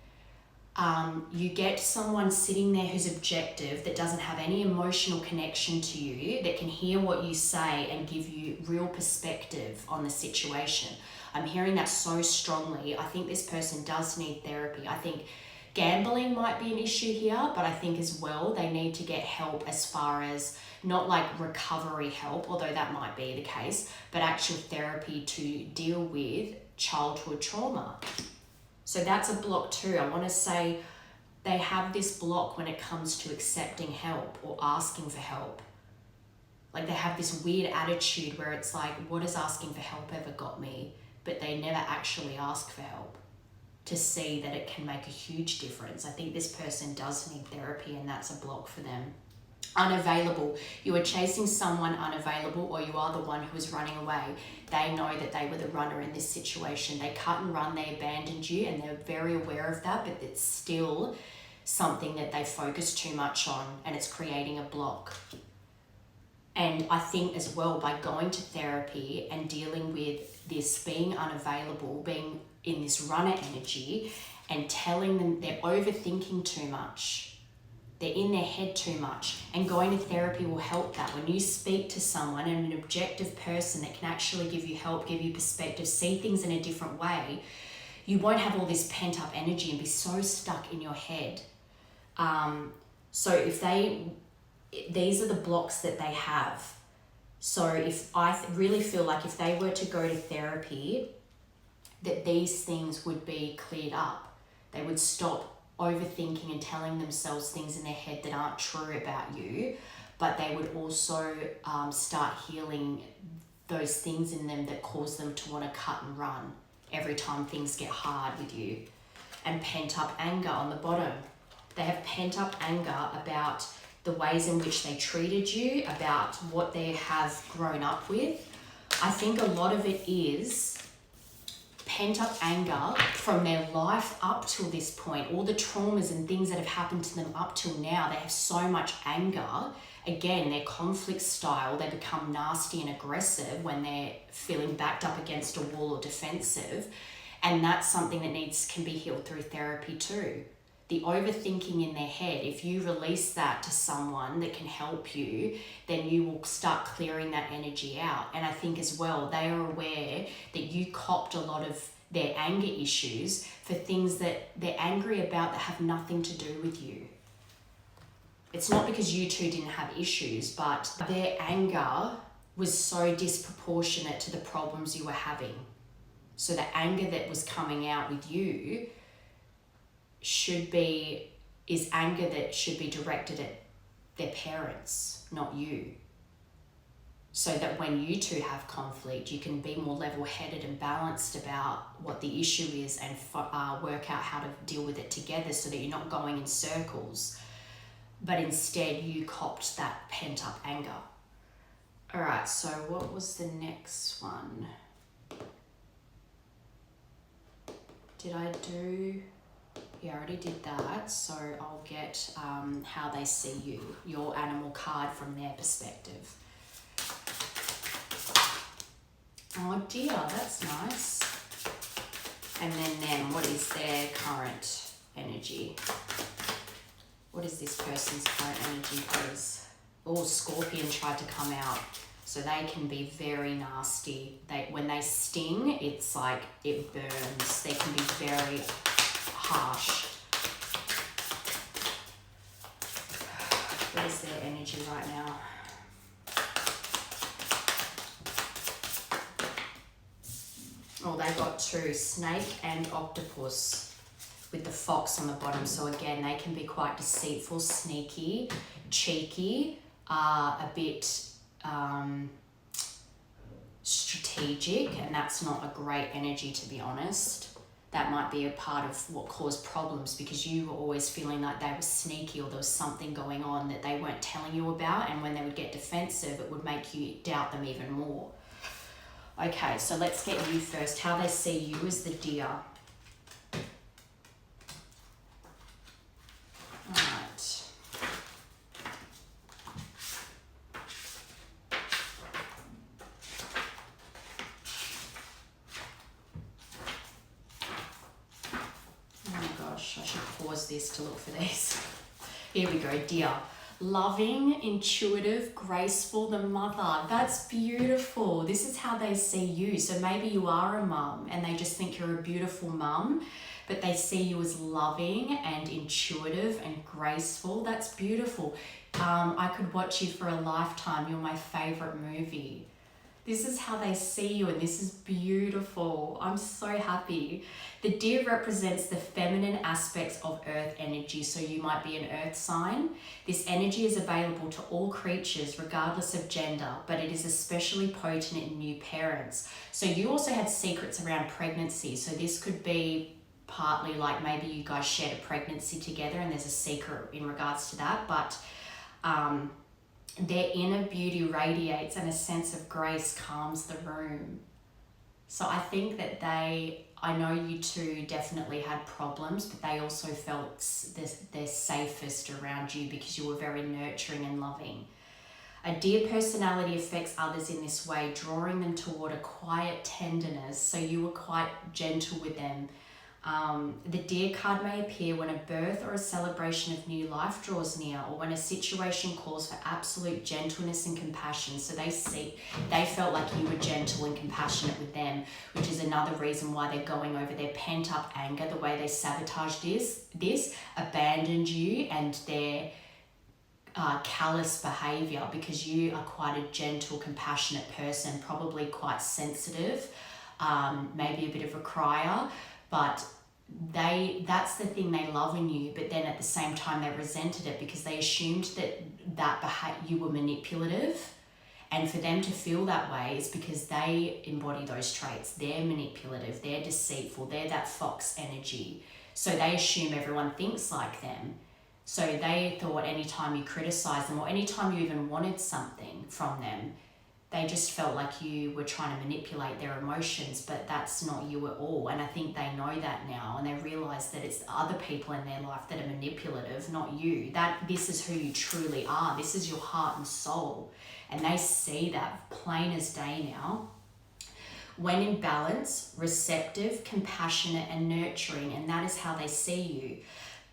you get someone sitting there who's objective, that doesn't have any emotional connection to you, that can hear what you say and give you real perspective on the situation. I'm hearing that so strongly. I think this person does need therapy. I think gambling might be an issue here, but I think as well they need to get help as far as not like recovery help, although that might be the case, but actual therapy to deal with childhood trauma. So that's a block too. I want to say they have this block when it comes to accepting help or asking for help. Like they have this weird attitude where it's like, what has asking for help ever got me? But they never actually ask for help to see that it can make a huge difference. I think this person does need therapy, and that's a block for them. Unavailable. You are chasing someone unavailable, or you are the one who is running away. They know that they were the runner in this situation. They cut and run, they abandoned you, and they're very aware of that, but it's still something that they focus too much on, and it's creating a block. And I think as well, by going to therapy and dealing with this being unavailable, being in this runner energy, and telling them they're overthinking too much, they're in their head too much, and going to therapy will help that. When you speak to someone and an objective person that can actually give you help, give you perspective, see things in a different way, you won't have all this pent up energy and be so stuck in your head. So if these are the blocks that they have. So if I really feel like if they were to go to therapy, that these things would be cleared up. They would stop overthinking and telling themselves things in their head that aren't true about you, but they would also start healing those things in them that cause them to want to cut and run every time things get hard with you. And pent up anger on the bottom. They have pent up anger about the ways in which they treated you, about what they have grown up with. I think a lot of it is pent-up anger from their life up till this point, all the traumas and things that have happened to them up till now. They have so much anger. Again, their conflict style, they become nasty and aggressive when they're feeling backed up against a wall or defensive. And that's something that can be healed through therapy too. The overthinking in their head, if you release that to someone that can help you, then you will start clearing that energy out. And I think as well, they are aware that you copped a lot of their anger issues for things that they're angry about that have nothing to do with you. It's not because you two didn't have issues, but their anger was so disproportionate to the problems you were having. So the anger that was coming out with you is anger that should be directed at their parents, not you. So that when you two have conflict, you can be more level-headed and balanced about what the issue is and work out how to deal with it together so that you're not going in circles. But instead, you copped that pent-up anger. All right, so what was the next one? Did I do... Yeah, I already did that, so I'll get how they see you, your animal card from their perspective. Oh dear, that's nice. And then them, what is their current energy? What is this person's current energy, please? Oh, Scorpion tried to come out. So they can be very nasty. When they sting, it's like it burns. They can be very harsh. What is their energy right now? Oh, they got two, snake and octopus with the fox on the bottom. So again, they can be quite deceitful, sneaky, cheeky, a bit strategic, and that's not a great energy, to be honest. That might be a part of what caused problems because you were always feeling like they were sneaky or there was something going on that they weren't telling you about, and when they would get defensive, it would make you doubt them even more. Okay, so let's get you first. How they see you as the deer. Alright. Oh my gosh, I should pause this to look for these. Here we go, deer. Loving, intuitive, graceful, the mother. That's beautiful. This is how they see you. So maybe you are a mum and they just think you're a beautiful mum, but they see you as loving and intuitive and graceful. That's beautiful. I could watch you for a lifetime. You're my favorite movie. This is how they see you, and this is beautiful. I'm so happy. The deer represents the feminine aspects of earth energy, so you might be an earth sign. This energy is available to all creatures regardless of gender, but it is especially potent in new parents. So you also had secrets around pregnancy, so this could be partly like maybe you guys shared a pregnancy together and there's a secret in regards to that, but their inner beauty radiates and a sense of grace calms the room. So I think that I know you two definitely had problems, but they also felt they're safest around you because you were very nurturing and loving. A deer personality affects others in this way, drawing them toward a quiet tenderness, so you were quite gentle with them. The deer card may appear when a birth or a celebration of new life draws near, or when a situation calls for absolute gentleness and compassion. So they felt like you were gentle and compassionate with them, which is another reason why they're going over their pent-up anger, the way they sabotaged this, abandoned you, and their callous behavior, because you are quite a gentle, compassionate person, probably quite sensitive, maybe a bit of a crier. But that's the thing they love in you, but then at the same time they resented it because they assumed that you were manipulative, and for them to feel that way is because they embody those traits. They're manipulative, they're deceitful, they're that fox energy, so they assume everyone thinks like them. So they thought anytime you criticized them or anytime you even wanted something from them, They just felt like you were trying to manipulate their emotions, but that's not you at all. And I think they know that now, and they realize that it's other people in their life that are manipulative, not you. That this is who you truly are. This is your heart and soul. And they see that plain as day now. When in balance, receptive, compassionate, and nurturing, and that is how they see you.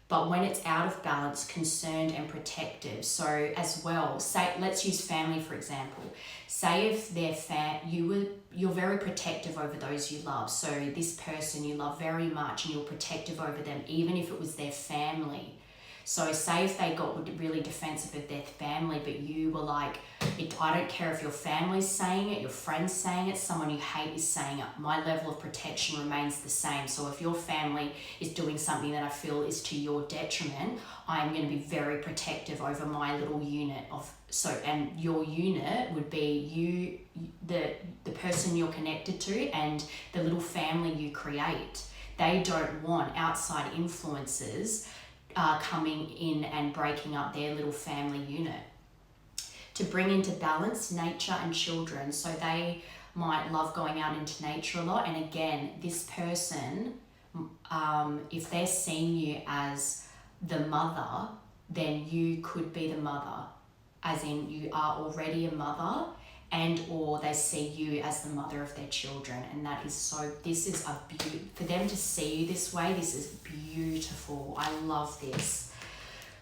But when it's out of balance, concerned and protective. So as well, say, let's use family for example. Say if they're you're very protective over those you love. So this person you love very much and you're protective over them, even if it was their family. So say if they got really defensive of their family, but you were like, I don't care if your family's saying it, your friend's saying it, someone you hate is saying it, my level of protection remains the same. So if your family is doing something that I feel is to your detriment, I'm going to be very protective over my little unit of, and your unit would be the person you're connected to and the little family you create. They don't want outside influences coming in and breaking up their little family unit. To bring into balance nature and children. So they might love going out into nature a lot. And again, this person, if they're seeing you as the mother, then you could be the mother, as in you are already a mother, and or they see you as the mother of their children. And that is so, this is a for them to see you this way, this is beautiful. I love this.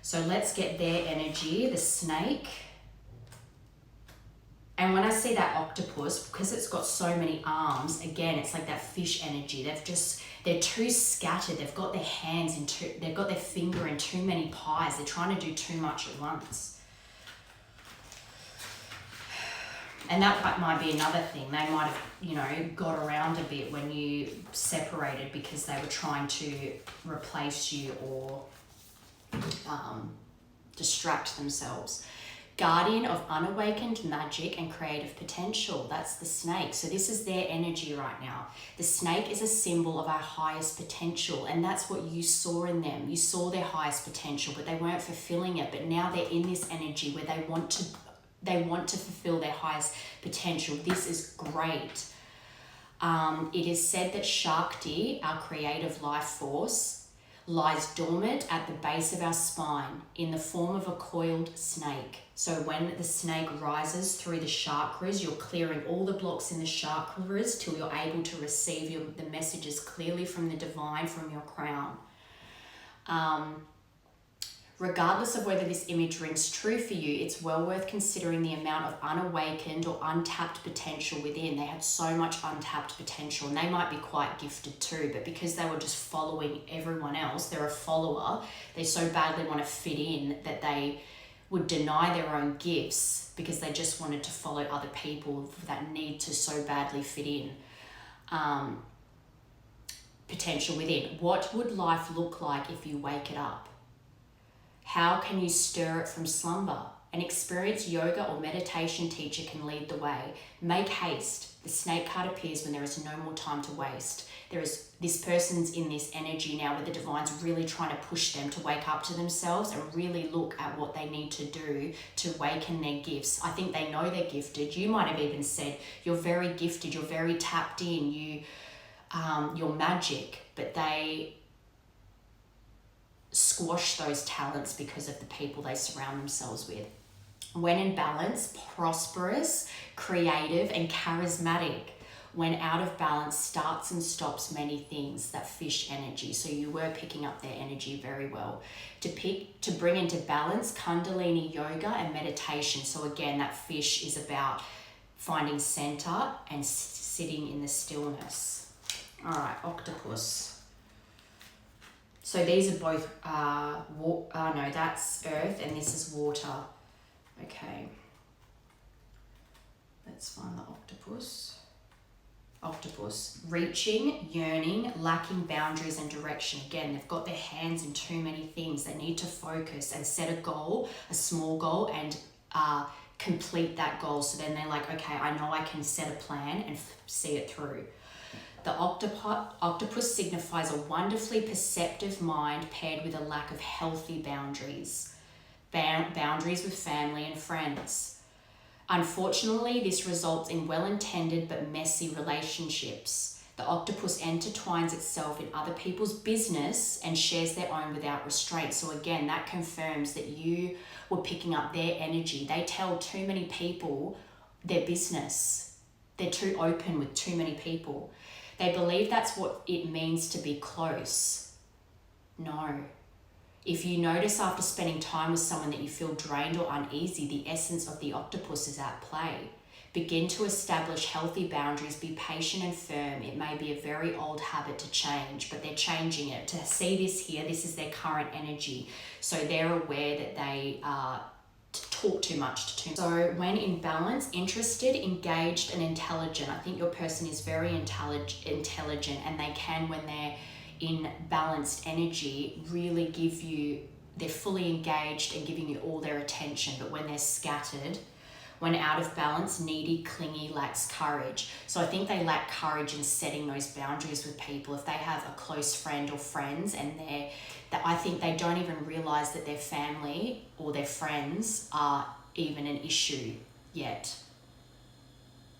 So let's get their energy, the snake. And when I see that octopus, because it's got so many arms, again, it's like that fish energy. They're too scattered. They've got their hands they've got their finger in too many pies. They're trying to do too much at once. And that might be another thing. They might have, got around a bit when you separated because they were trying to replace you or distract themselves. Guardian of unawakened magic and creative potential. That's the snake. So this is their energy right now. The snake is a symbol of our highest potential, and that's what you saw in them. You saw their highest potential, but they weren't fulfilling it. But now they're in this energy where they want to fulfill their highest potential. This is great. It is said that Shakti, our creative life force, lies dormant at the base of our spine in the form of a coiled snake. So when the snake rises through the chakras, you're clearing all the blocks in the chakras till you're able to receive the messages clearly from the divine, from your crown. Regardless of whether this image rings true for you, it's well worth considering the amount of unawakened or untapped potential within. They had so much untapped potential, and they might be quite gifted too, but because they were just following everyone else, they're a follower, they so badly want to fit in that they would deny their own gifts because they just wanted to follow other people that need to so badly fit in. Potential within. What would life look like if you wake it up? How can you stir it from slumber? An experienced yoga or meditation teacher can lead the way. Make haste. The snake card appears when there is no more time to waste. This person's in this energy now where the divine's really trying to push them to wake up to themselves and really look at what they need to do to awaken their gifts. I think they know they're gifted. You might have even said, you're very gifted, you're very tapped in, you're magic, but they squash those talents because of the people they surround themselves with. When in balance, prosperous, creative, and charismatic. When out of balance, starts and stops many things, that fish energy. So you were picking up their energy very well. To bring into balance, Kundalini yoga and meditation. So again, that fish is about finding center and sitting in the stillness. All right, octopus. So these are both, no, that's earth and this is water. Okay. Let's find the octopus. Octopus. Reaching, yearning, lacking boundaries and direction. Again, they've got their hands in too many things. They need to focus and set a goal, a small goal, and complete that goal. So then they're like, okay, I know I can set a plan and see it through. The octopus signifies a wonderfully perceptive mind paired with a lack of healthy boundaries. Boundaries with family and friends. Unfortunately, this results in well-intended but messy relationships. The octopus intertwines itself in other people's business and shares their own without restraint. So again, that confirms that you were picking up their energy. They tell too many people their business. They're too open with too many people. They believe that's what it means to be close. No. If you notice after spending time with someone that you feel drained or uneasy, the essence of the octopus is at play. Begin to establish healthy boundaries. Be patient and firm. It may be a very old habit to change, but they're changing it. To see this here, this is their current energy. So they're aware that they talk too much to too. So when in balance, interested, engaged, and intelligent. I think your person is very intelligent, and they can, when they're in balanced energy, really give you, they're fully engaged and giving you all their attention. But when they're scattered, when out of balance, needy, clingy, lacks courage. So I think they lack courage in setting those boundaries with people. If they have a close friend or friends and I think they don't even realize that their family or their friends are even an issue yet.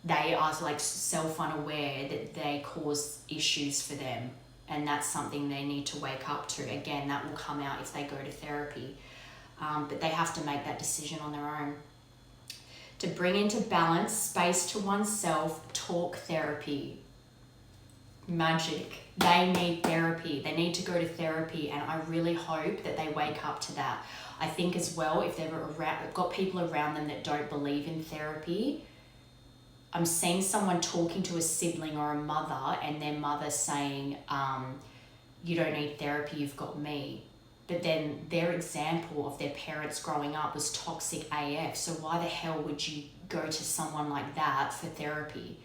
They are like self-unaware that they cause issues for them. And that's something they need to wake up to. Again, that will come out if they go to therapy. But they have to make that decision on their own. To bring into balance, space to oneself, talk therapy. Magic. They need therapy. They need to go to therapy, and I really hope that they wake up to that. I think as well, if they've got people around them that don't believe in therapy, I'm seeing someone talking to a sibling or a mother, and their mother saying, you don't need therapy, you've got me. But then their example of their parents growing up was toxic AF. So why the hell would you go to someone like that for therapy?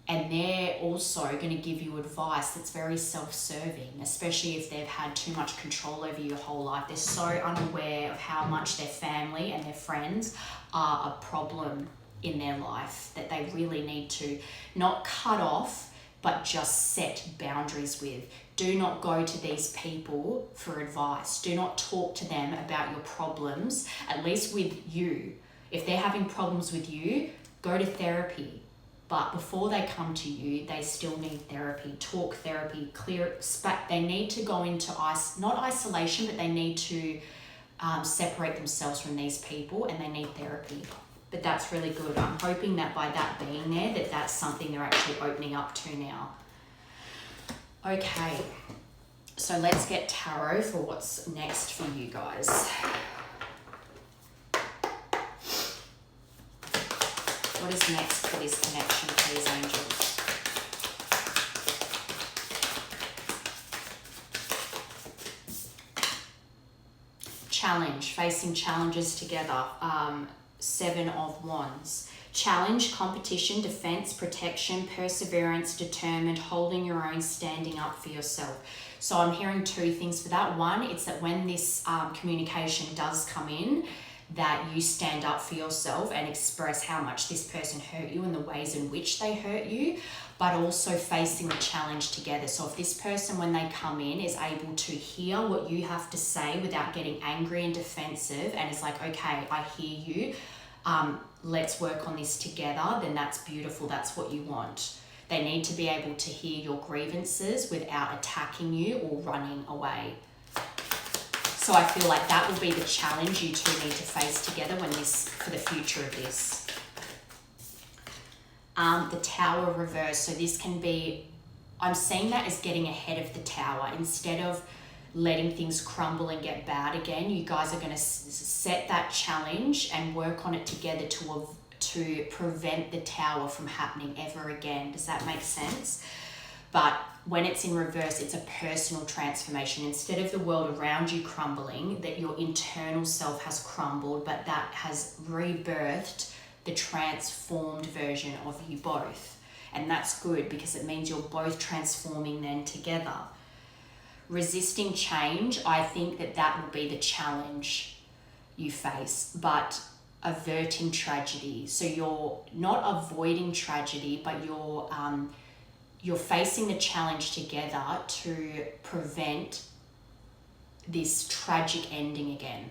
And they're also going to give you advice that's very self-serving, especially if they've had too much control over your whole life. They're so unaware of how much their family and their friends are a problem in their life that they really need to not cut off, but just set boundaries with. Do not go to these people for advice. Do not talk to them about your problems, at least with you. If they're having problems with you, go to therapy. But before they come to you, they still need therapy, talk therapy, they need to go into not isolation, but they need to separate themselves from these people, and they need therapy. But that's really good. I'm hoping that by that being there, that's something they're actually opening up to now. Okay, so let's get tarot for what's next for you guys. What is next for this connection, please, angels? Challenge, facing challenges together. 7 of Wands. Challenge, competition, defense, protection, perseverance, determined, holding your own, standing up for yourself. So I'm hearing 2 things for that. One, it's that when this communication does come in, that you stand up for yourself and express how much this person hurt you and the ways in which they hurt you, but also facing the challenge together. So if this person, when they come in, is able to hear what you have to say without getting angry and defensive, and is like, okay, I hear you, let's work on this together, then that's beautiful. That's what you want. They need to be able to hear your grievances without attacking you or running away. So I feel like that will be the challenge you two need to face together for the future of this. The Tower reverse. So this can be, I'm seeing that as getting ahead of the Tower. Instead of letting things crumble and get bad again, you guys are going to set that challenge and work on it together to prevent the Tower from happening ever again. Does that make sense? But when it's in reverse, it's a personal transformation. Instead of the world around you crumbling, that your internal self has crumbled, but that has rebirthed the transformed version of you both. And that's good because it means you're both transforming then together. Resisting change, I think that will be the challenge you face, but averting tragedy. So you're not avoiding tragedy, but you're facing the challenge together to prevent this tragic ending again.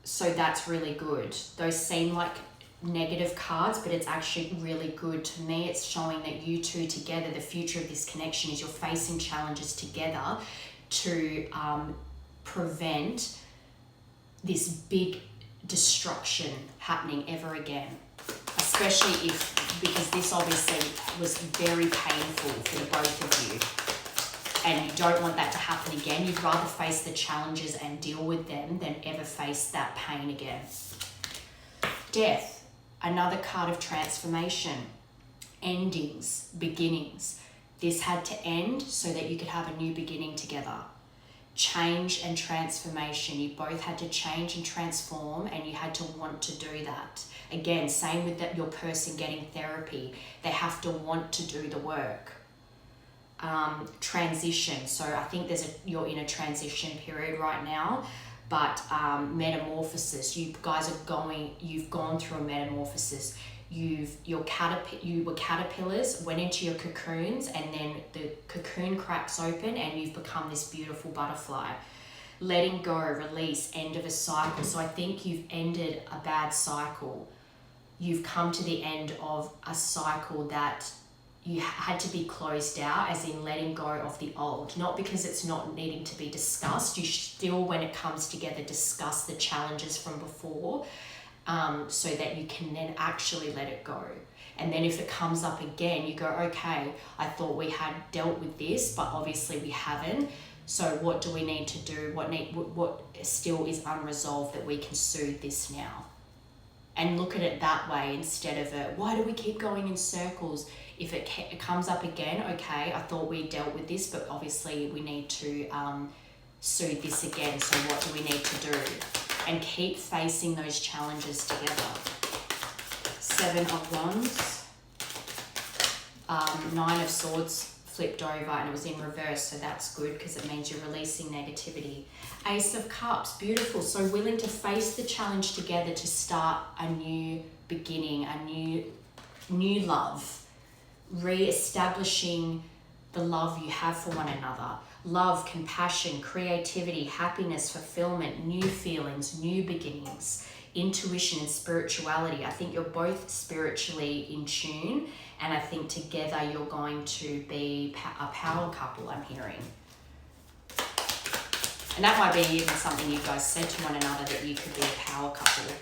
So that's really good. Those seem like negative cards, but it's actually really good. To me, it's showing that you two together, the future of this connection is you're facing challenges together to prevent this big destruction happening ever again. Especially because this obviously was very painful for the both of you. And you don't want that to happen again. You'd rather face the challenges and deal with them than ever face that pain again. Death, another card of transformation, endings, beginnings. This had to end so that you could have a new beginning together. Change and transformation. You both had to change and transform, and you had to want to do that. Again, same with your person getting therapy. They have to want to do the work. Transition. So I think you're in a transition period right now, but metamorphosis. You've gone through a metamorphosis. You were caterpillars, went into your cocoons, and then the cocoon cracks open and you've become this beautiful butterfly. Letting go, release, end of a cycle. So I think you've ended a bad cycle. You've come to the end of a cycle that you had to be closed out, as in letting go of the old. Not because it's not needing to be discussed. You still, when it comes together, discuss the challenges from before, so that you can then actually let it go. And then if it comes up again, you go, okay, I thought we had dealt with this, but obviously we haven't. So what do we need to do? What still is unresolved that we can soothe this now? And look at it that way instead of why do we keep going in circles? If it comes up again, okay, I thought we dealt with this, but obviously we need to soothe this again. So what do we need to do? And keep facing those challenges together. 7 of Wands. 9 of Swords flipped over and it was in reverse, so that's good because it means you're releasing negativity. Ace of Cups, beautiful. So willing to face the challenge together to start a new beginning, a new love, re-establishing the love you have for one another. Love, compassion, creativity, happiness, fulfillment, new feelings, new beginnings, intuition and spirituality. I think you're both spiritually in tune, and I think together you're going to be a power couple, I'm hearing. And that might be even something you guys said to one another, that you could be a power couple.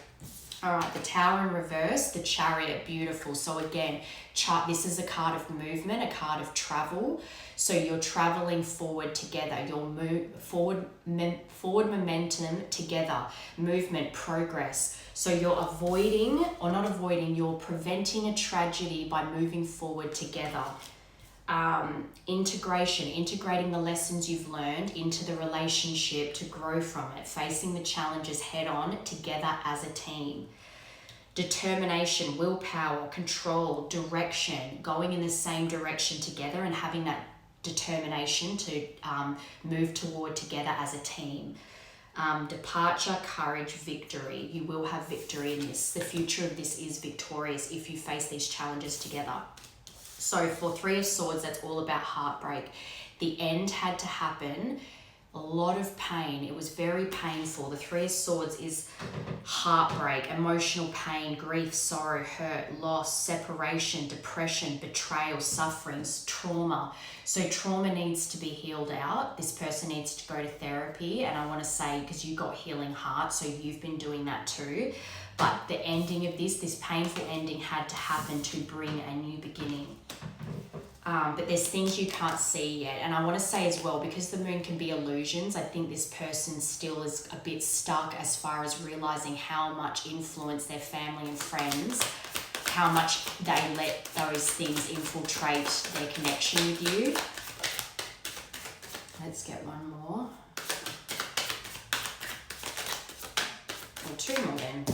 All right, the Tower in reverse, the Chariot, beautiful. So again, this is a card of movement, a card of travel. So you're traveling forward together. You'll move forward momentum together, movement, progress. So you're you're preventing a tragedy by moving forward together. Integrating the lessons you've learned into the relationship to grow from it, facing the challenges head on together as a team. Determination, willpower, control, direction, going in the same direction together and having that determination to move toward together as a team. Departure, courage, victory. You will have victory in this. The future of this is victorious if you face these challenges together. So for 3 of Swords, that's all about heartbreak. The end had to happen. A lot of pain. It was very painful. The 3 of Swords is heartbreak, emotional pain, grief, sorrow, hurt, loss, separation, depression, betrayal, sufferings, trauma. So trauma needs to be healed out. This person needs to go to therapy. And I want to say, because you got healing heart, so you've been doing that too. But the ending of this painful ending had to happen to bring a new beginning. But there's things you can't see yet. And I want to say as well, because the moon can be illusions, I think this person still is a bit stuck as far as realizing how much influence their family and friends, how much they let those things infiltrate their connection with you. Let's get one more. Or 2 more then.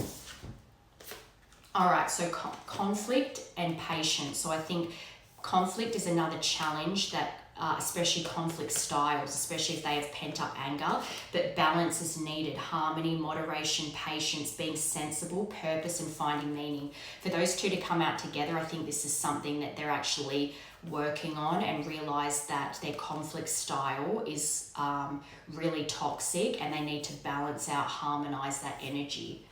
All right, so conflict and patience. So I think conflict is another challenge that especially conflict styles, especially if they have pent up anger. But balance is needed, harmony, moderation, patience, being sensible, purpose, and finding meaning. For those two to come out together, I think this is something that they're actually working on, and realize that their conflict style is really toxic, and they need to balance out, harmonize that energy.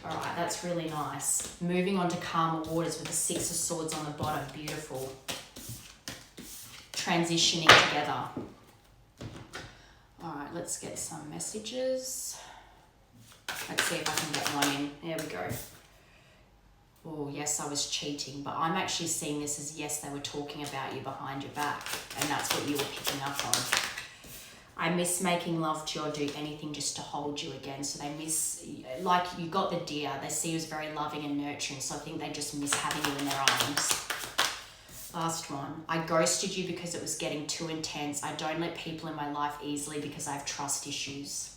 All right, that's really nice. Moving on to calmer waters with the Six of Swords on the bottom. Beautiful. Transitioning together. All right, let's get some messages. Let's see if I can get one in. There we go. Oh, yes, I was cheating, but I'm actually seeing this as, yes, they were talking about you behind your back, and that's what you were picking up on. I miss making love to you, or do anything just to hold you again. So they miss, like you got the deer, they see you as very loving and nurturing, so I think they just miss having you in their arms. Last one. I ghosted you because it was getting too intense. I don't let people in my life easily because I have trust issues.